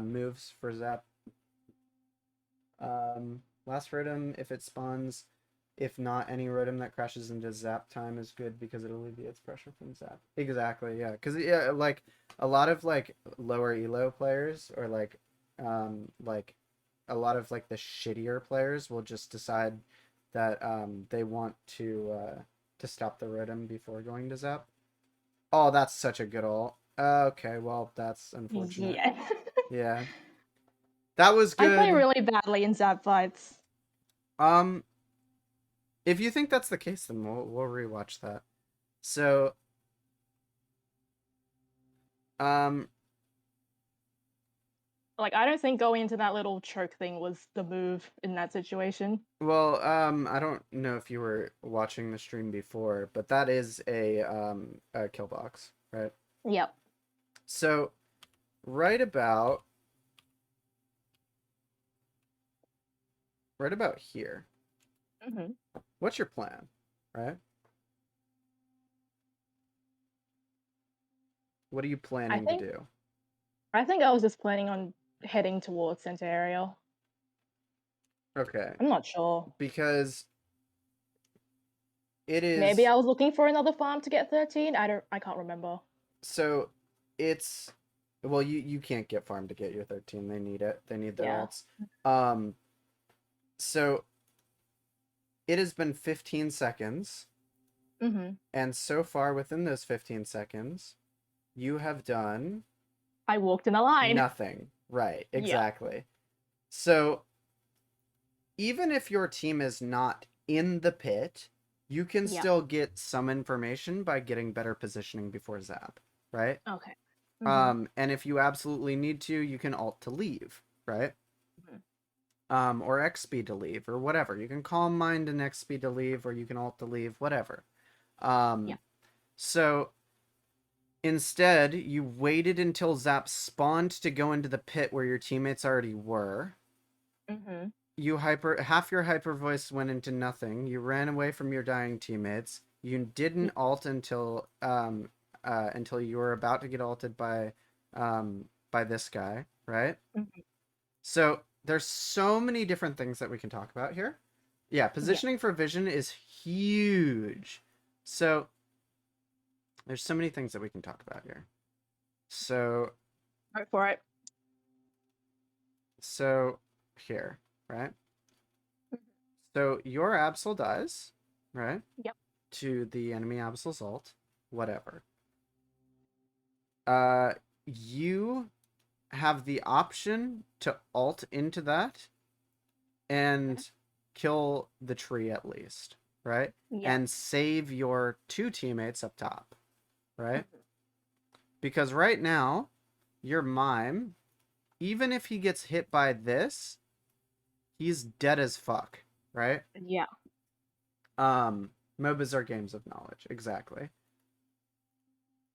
moves for Zap. Last Rotom, if it spawns, if not, any Rotom that crashes into Zap time is good because it alleviates pressure from Zap. Exactly, yeah. Because yeah, like a lot of like lower elo players or like a lot of like the shittier players will just decide that they want to stop the Rotom before going to Zap. Oh, that's such a good ult. Okay, well, that's unfortunate. Yeah. Yeah. That was I play good. really badly in Zap fights. Um, if you think that's the case, then we'll rewatch that. So, um, Like, I don't think going into that little choke thing was the move in that situation. well, I don't know if you were watching the stream before, but that is a kill box, right? Yep. So, right about right about here. Hmm. What's your plan, right? What are you I planning to think do? I think I was just planning on heading towards center area. Okay, I'm not sure. because it Maybe is I was looking for another farm to get 13. I can't remember. so it's well you can't get farm to get your 13. They need it. They need their Yeah. ults. Um so it has been 15 seconds Hmm. and so far within those 15 seconds you have done I walked in a line. nothing. Right, Yeah. exactly. So even if your team is not in the pit, you can Yeah. still get some information by getting better positioning before Zap, right? Okay. Hmm. And if you absolutely need to, you can alt to leave, right? Hmm. Or X speed to leave, or whatever. You can calm mind and X speed to leave, or you can alt to leave, whatever. Yeah. So instead, you waited until Zap spawned to go into the pit where your teammates already were. Hmm. You half your hyper voice went into nothing. You ran away from your dying teammates. You didn't alt until you were about to get alted by this guy, right? Hmm. So there's so many different things that we can talk about here. Yeah, Yeah. positioning for vision is huge. So there's so many things that we can talk about here. So Go for it. so here, right? So your Absol dies, right? Yep. To the enemy Absol's ult, whatever. You have the option to ult into that and kill the tree at least, right? Yeah. And save your two teammates up top, right? Mhm. Because right now, your mime, even if he gets hit by this, he's dead as fuck, right? Yeah. MOBAs are games of knowledge, exactly.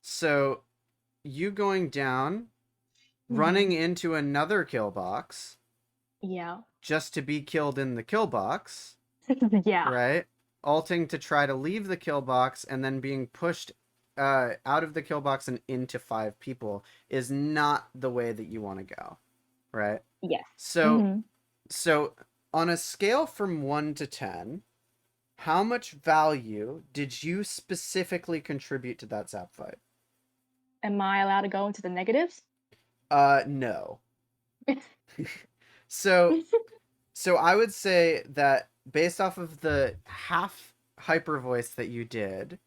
So you going down, running into another kill box Yeah. just to be killed in the kill box, Yeah. right? Alting to try to leave the kill box and then being pushed out of the kill box and into 5 people is not the way that you want to go, right? Yes. So so on a scale from 1 to 10, how much value did you specifically contribute to that Zap fight? Am I allowed to go into the negatives? No. So I would say that based off of the half hyper voice that you did,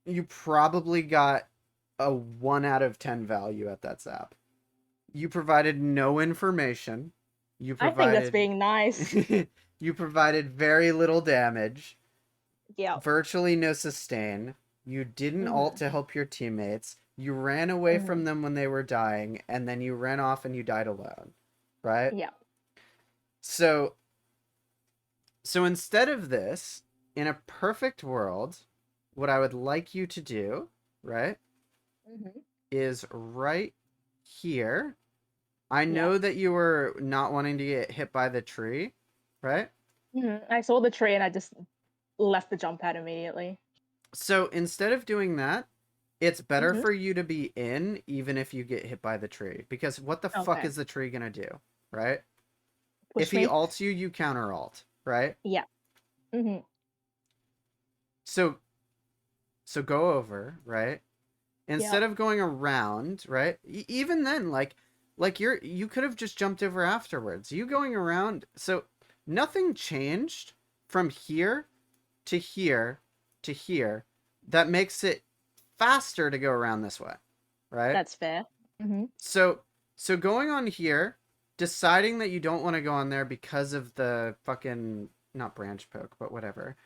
you probably got a 1 out of 10 value at that Zap. You provided no information. You I think that's provided being nice. you provided very little damage. Yeah. Virtually no sustain. You didn't ult to help your teammates. You ran away from them when they were dying, and then you ran off and you died alone. Right? Yeah. So instead of this, in a perfect world, what I would like you to do, right, is right here. I know that you were not wanting to get hit by the tree, right? I saw the tree and I just left the jump pad immediately. So instead of doing that, it's better for you to be in even if you get hit by the tree. Because what the fuck is the tree gonna do, right? If he ults you, you counter ult, right? Yeah. So go over, right? Instead of going around, right? Even then, like you could have just jumped over afterwards. You going around, so nothing changed from here to here to here that makes it faster to go around this way, right? That's fair. So going on here, deciding that you don't want to go on there because of the fucking not branch poke, but whatever.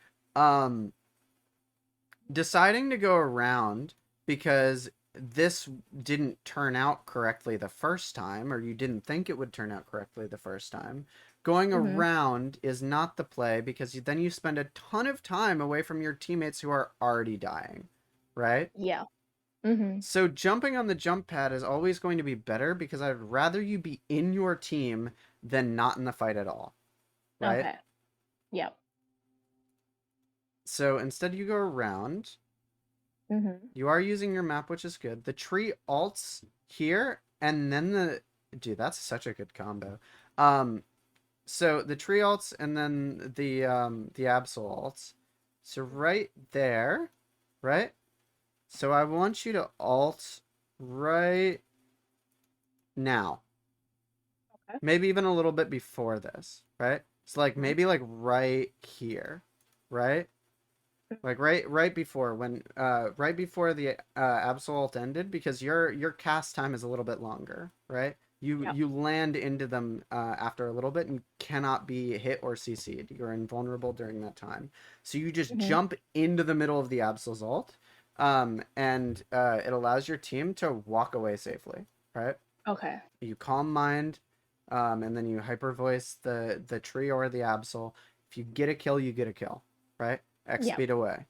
Deciding to go around because this didn't turn out correctly the first time, or you didn't think it would turn out correctly the first time. Going around is not the play because then you spend a ton of time away from your teammates who are already dying, right? Yeah. So jumping on the jump pad is always going to be better because I'd rather you be in your team than not in the fight at all, right? Okay. Yeah. So instead you go around. You are using your map, which is good. The tree alts here, and then the... Dude, that's such a good combo. So the tree alts, and then the Absol alts. So right there, right? So I want you to alt right now. Okay. Maybe even a little bit before this, right? So like maybe like right here, right? Like right before when right before the Absol ended, because your cast time is a little bit longer, right? You land into them after a little bit and cannot be hit or CC'd. You're invulnerable during that time. So you just jump into the middle of the Absol's ult, and it allows your team to walk away safely, right? Okay. You calm mind, and then you hyper voice the tree or the Absol. If you get a kill, you get a kill, right? X speed away.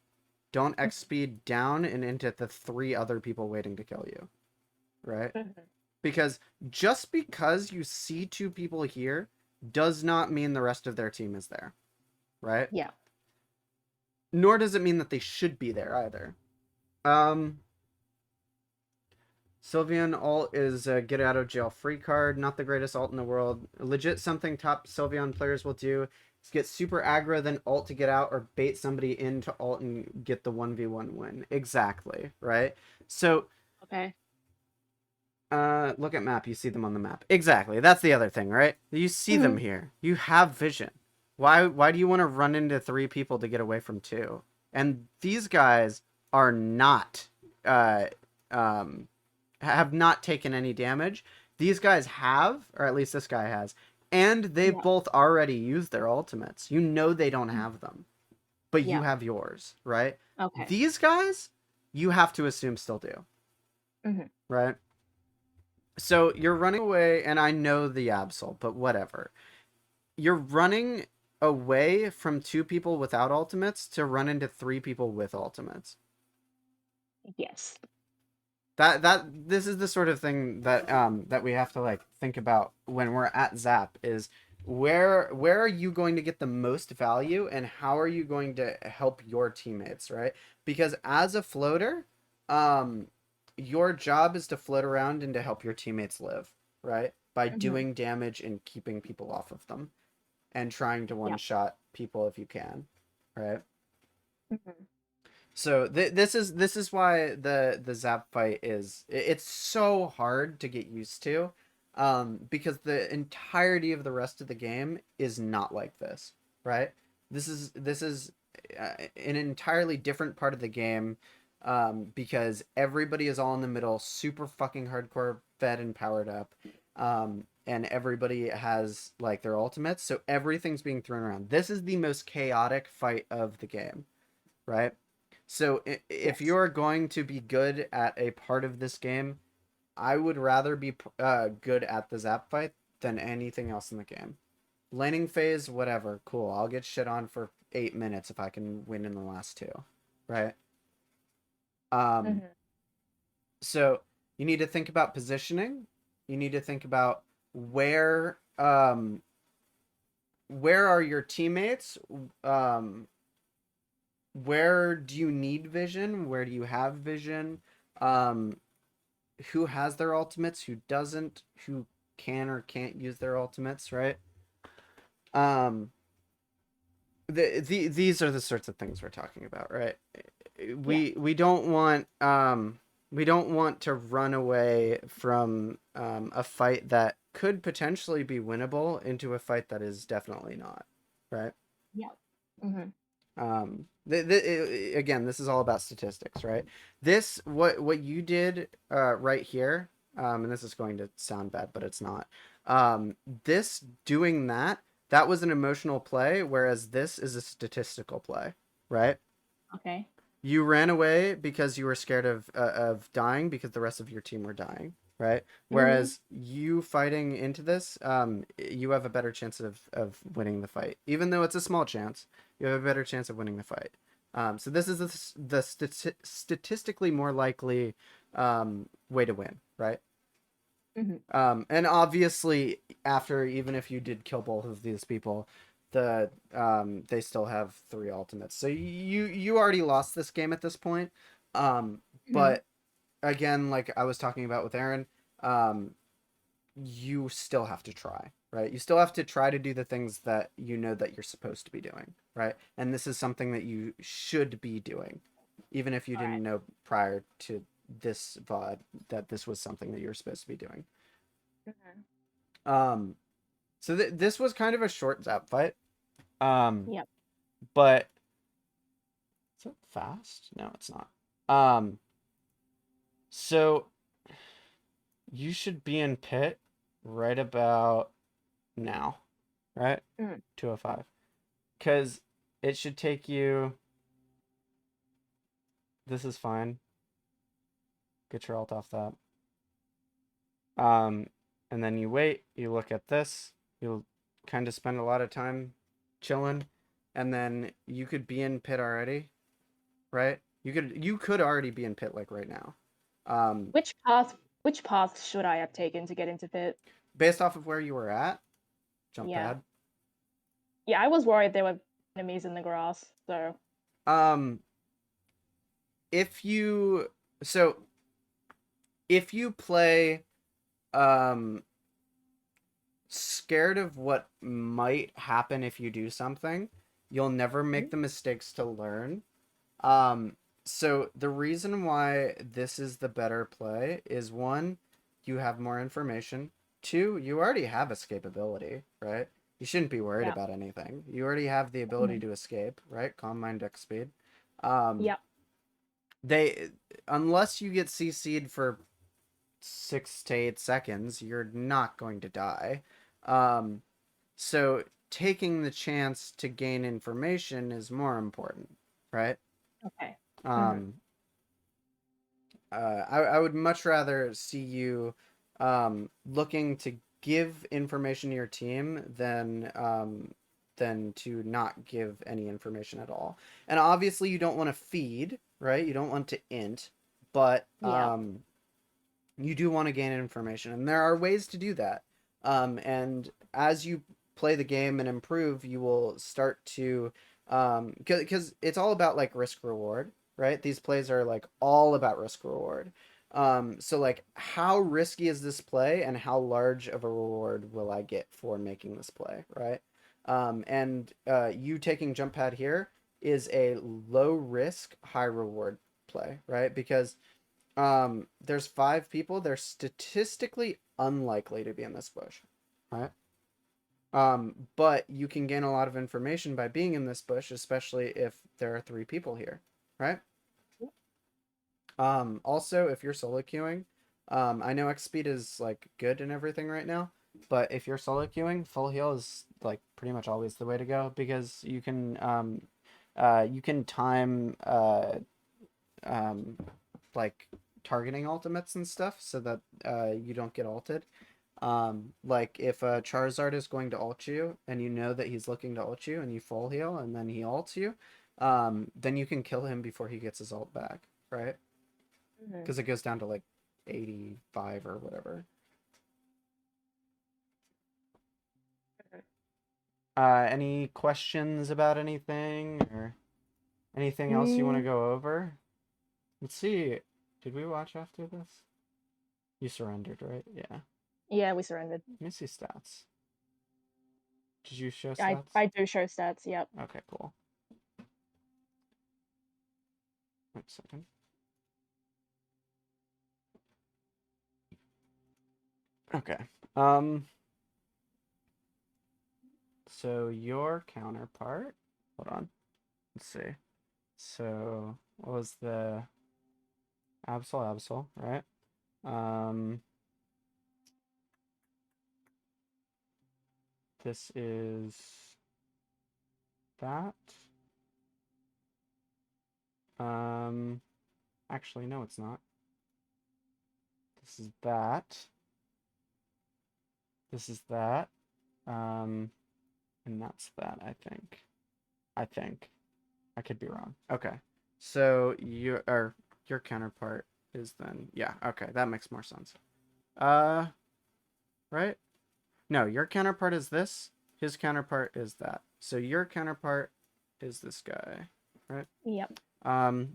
Don't X speed down and into the 3 other people waiting to kill you, right? Because just because you see 2 people here does not mean the rest of their team is there, right? Yeah. Nor does it mean that they should be there either. Sylveon ult is a get out of jail free card. Not the greatest ult in the world. Legit something top Sylveon players will do is get super aggro, then ult to get out, or bait somebody into ult and get the 1v1 win. Exactly, right? So, Okay. look at map. You see them on the map. Exactly. That's the other thing, right? You see them here. You have vision. Why do you want to run into 3 people to get away from 2? And these guys are not have not taken any damage. These guys have, or at least this guy has, and they've both already used their ultimates. You know they don't have them, but you have yours, right? Okay. These guys, you have to assume still do, right? So you're running away, and I know the Absol, but whatever. you're running away from 2 people without ultimates to run into 3 people with ultimates. Yes. That this is the sort of thing that that we have to like think about when we're at Zap is where are you going to get the most value and how are you going to help your teammates, right? Because as a floater, your job is to float around and to help your teammates live, right? By Mm-hmm. doing damage and keeping people off of them and trying to one Yep. shot people if you can, right? Mm-hmm. So this is why the Zap fight it's so hard to get used to, because the entirety of the rest of the game is not like this, right? This is an entirely different part of the game, because everybody is all in the middle, super fucking hardcore fed and powered up, and everybody has like their ultimates, so everything's being thrown around. This is the most chaotic fight of the game, right? So if Yes. you're going to be good at a part of this game, I would rather be good at the Zap fight than anything else in the game. Laning phase, whatever, cool. I'll get shit on for 8 minutes if I can win in the last 2, right? Um, Mm-hmm. so you need to think about positioning. You need to think about where are your teammates? Um, where do you need vision? Where do you have vision? Um, who has their ultimates, who doesn't, who can or can't use their ultimates, right? Um, these are the sorts of things we're talking about, right? Yeah. We we don't want to run away from a fight that could potentially be winnable into a fight that is definitely not, right? Yeah. Mm-hmm. Again, this is all about statistics, right? This what you did right here, and this is going to sound bad, but it's not. This doing that was an emotional play, whereas this is a statistical play, right? Okay. You ran away because you were scared of dying because the rest of your team were dying, right? Mm-hmm. Whereas you fighting into this, you have a better chance of winning the fight, even though it's a small chance. You have a better chance of winning the fight. So this is the statistically more likely way to win, right? Mm-hmm. And obviously, after even if you did kill both of these people, they still have 3 ultimates. So you already lost this game at this point. Um, Mm-hmm. but again, like I was talking about with Aaron, you still have to try, right? You still have to try to do the things that you know that you're supposed to be doing, right? And this is something that you should be doing, even if you All didn't right. know prior to this VOD that this was something that you were supposed to be doing. Mm-hmm. Um, so this was kind of a short Zap fight. Um, Yep. but is it fast? No, it's not. Um, so you should be in pit right about now, right? Mm. 205. Because it should take you. This is fine. Get your alt off that. Um, and then you wait. You look at this. You'll kind of spend a lot of time chilling, and then you could be in pit already, right? You could already be in pit like right now. Um, Which path should I have taken to get into pit? based off of where you were at, jump Yeah. pad. Yeah, I was worried there were enemies in the grass, so Um, if you so if you play um scared of what might happen if you do something, you'll never make the mistakes to learn. Um, so the reason why this is the better play is one, you have more information. Two, you already have escapability, right? You shouldn't be worried yeah. about anything. You already have the ability Mhm. to escape, right? Calm mind, X speed. Um, Yep. they unless you get CC'd for 6 to 8 seconds, you're not going to die. Um, so taking the chance to gain information is more important, right? Okay. Mhm. Um, I would much rather see you looking to give information to your team than to not give any information at all. And obviously you don't want to feed, right? You don't want to int, but Yeah. you do want to gain information, and there are ways to do that. And as you play the game and improve, you will start to because it's all about like risk reward, right? These plays are like all about risk reward. So like how risky is this play and how large of a reward will I get for making this play, right? And you taking jump pad here is a low risk, high reward play, right? Because there's 5 people. They're statistically unlikely to be in this bush, right? But you can gain a lot of information by being in this bush, especially if there are 3 people here, right? Also, if you're solo queuing, I know X speed is like good and everything right now, but if you're solo queuing, full heal is like pretty much always the way to go, because you can time like targeting ultimates and stuff so that you don't get ulted. Like if a Charizard is going to ult you and you know that he's looking to ult you and you full heal and then he ults you, then you can kill him before he gets his ult back, right? Because it goes down to like 85 or whatever. Any questions about anything or anything else you want to go over? Let's see. Did we watch after this? You surrendered, right? Yeah. Yeah, we surrendered. Let me see stats. Did you show I stats? I do show stats. Yep. Okay, cool. Wait a second. Okay. So your counterpart. Hold on. Let's see. So what was the Absol, right? This is that. Actually, no, it's not. This is that. This is that. And that's that, I think. I could be wrong. Okay. So your counterpart is then, yeah, okay, that makes more sense. Right? No, your counterpart is this. His counterpart is that. So your counterpart is this guy, right? Yep. So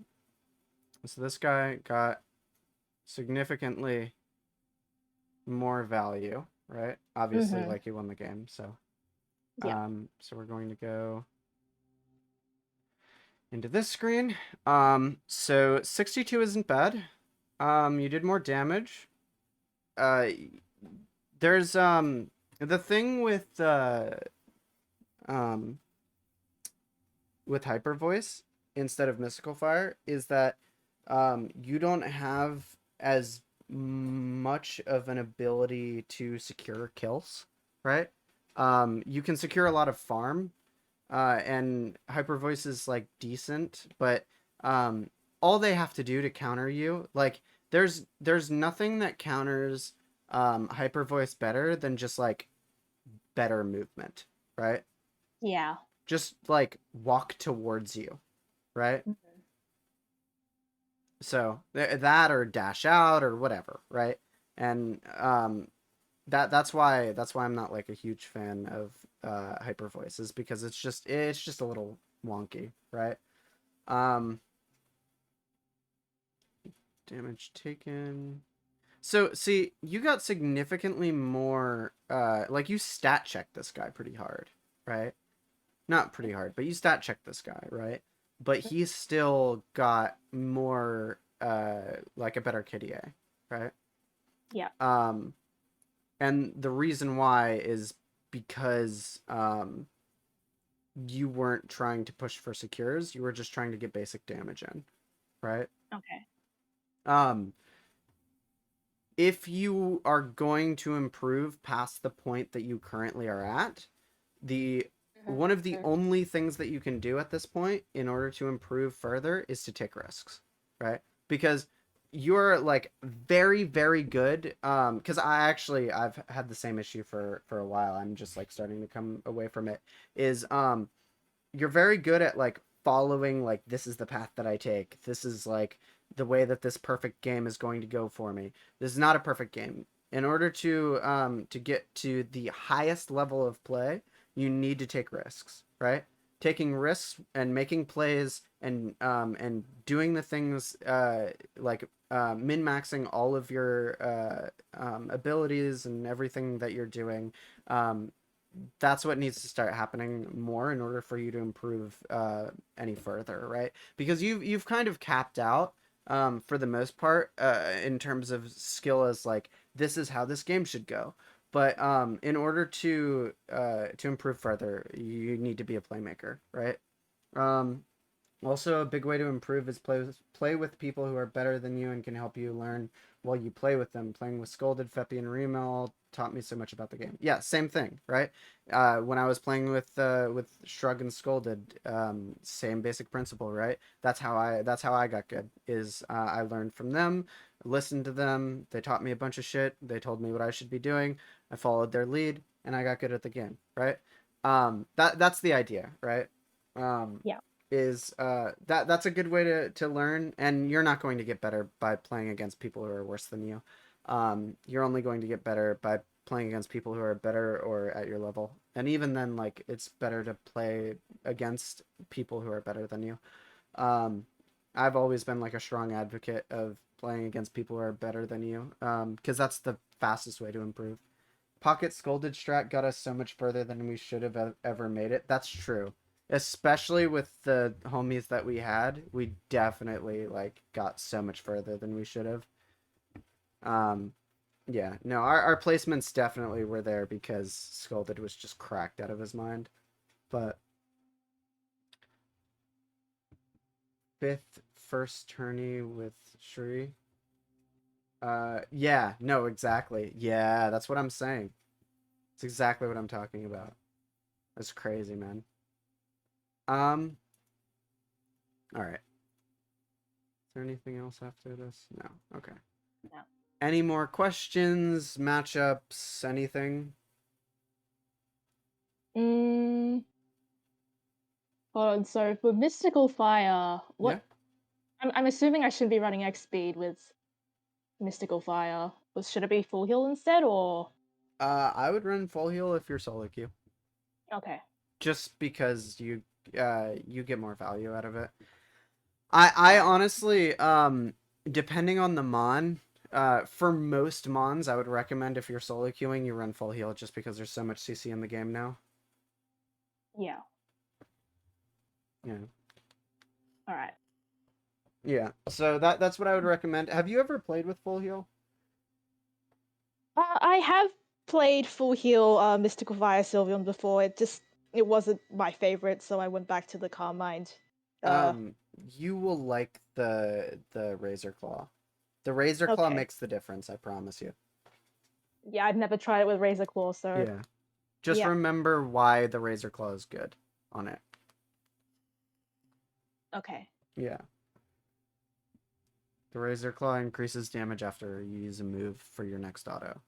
this guy got significantly more value, right? Obviously, like he won the game, so. Yeah. So we're going to go into this screen. So 62 isn't bad. You did more damage. There's the thing with hyper voice instead of mystical fire is that you don't have as much of an ability to secure kills, right? You can secure a lot of farm, and hyper voice is like decent, but all they have to do to counter you, like there's nothing that counters hyper voice better than just like better movement, right? Yeah. Just like walk towards you, right? So that or dash out or whatever, right? And that's why I'm not like a huge fan of hyper voices, because it's just a little wonky, right? Damage taken. So see, you got significantly more like you stat checked this guy pretty hard, right? Not pretty hard, but you stat checked this guy, right? But he's still got more like a better KDA, right? Yeah. And the reason why is because you weren't trying to push for secures, you were just trying to get basic damage in, right? Okay. If you are going to improve past the point that you currently are at, one of the only things that you can do at this point in order to improve further is to take risks, right? Because you're like very very good, because I've had the same issue for a while. I'm just like starting to come away from it. Is you're very good at like following, like, this is the path that I take, this is like the way that this perfect game is going to go for me. This is not a perfect game. In order to get to the highest level of play, you need to take risks, right? Taking risks and making plays and doing the things like min maxing all of your abilities and everything that you're doing. um, that's what needs to start happening more in order for you to improve any further, right? Because you've kind of capped out, for the most part, in terms of skill, as like, this is how this game should go. But in order to improve further, you need to be a playmaker, right? Um, Also, a big way to improve is play with people who are better than you and can help you learn while you play with them. Playing with Scolded, Feppy, and Remel taught me so much about the game. Yeah, same thing, right? When I was playing with Shrug and Scolded, same basic principle, right? That's how I got good. Is I learned from them, listened to them. They taught me a bunch of shit. They told me what I should be doing. I followed their lead, and I got good at the game, right? That's the idea, right? Um, Yeah. is that's a good way to learn, and you're not going to get better by playing against people who are worse than you. You're only going to get better by playing against people who are better or at your level, and even then, like, it's better to play against people who are better than you. um, I've always been like a strong advocate of playing against people who are better than you, because that's the fastest way to improve. Pocket Scolded strat got us so much further than we should have ever made it. That's true. Especially with the homies that we had, we definitely like got so much further than we should have. Um, yeah, no, our placements definitely were there because Scolded was just cracked out of his mind. But fifth first tourney with Shuri. Yeah, no, exactly. Yeah, that's what I'm saying. It's exactly what I'm talking about. That's crazy, man. Um, all right. Is there anything else after this? No. Okay. No. Any more questions, matchups, anything? Mm, hold on. So for Mystical Fire, Yeah. what I'm assuming I should be running X speed with Mystical Fire. Should it be full heal instead, or I would run full heal if you're solo queue, okay? just because you get more value out of it. I Alright. honestly, depending on the mon, for most mons, I would recommend, if you're solo queuing, you run full heal, just because there's so much CC in the game now. Yeah. Yeah. Alright. Yeah. So that's what I would recommend. Have you ever played with full heal? I have played full heal Mystical Fire Sylveon before. It wasn't my favorite, so I went back to the Carmine. Uh, You will like the Razor Claw. The Razor Claw okay. makes the difference, I promise you. Yeah, I'd never tried it with Razor Claw, so Yeah. Just yeah. remember why the Razor Claw is good on it. Okay. Yeah. The Razor Claw increases damage after you use a move for your next auto.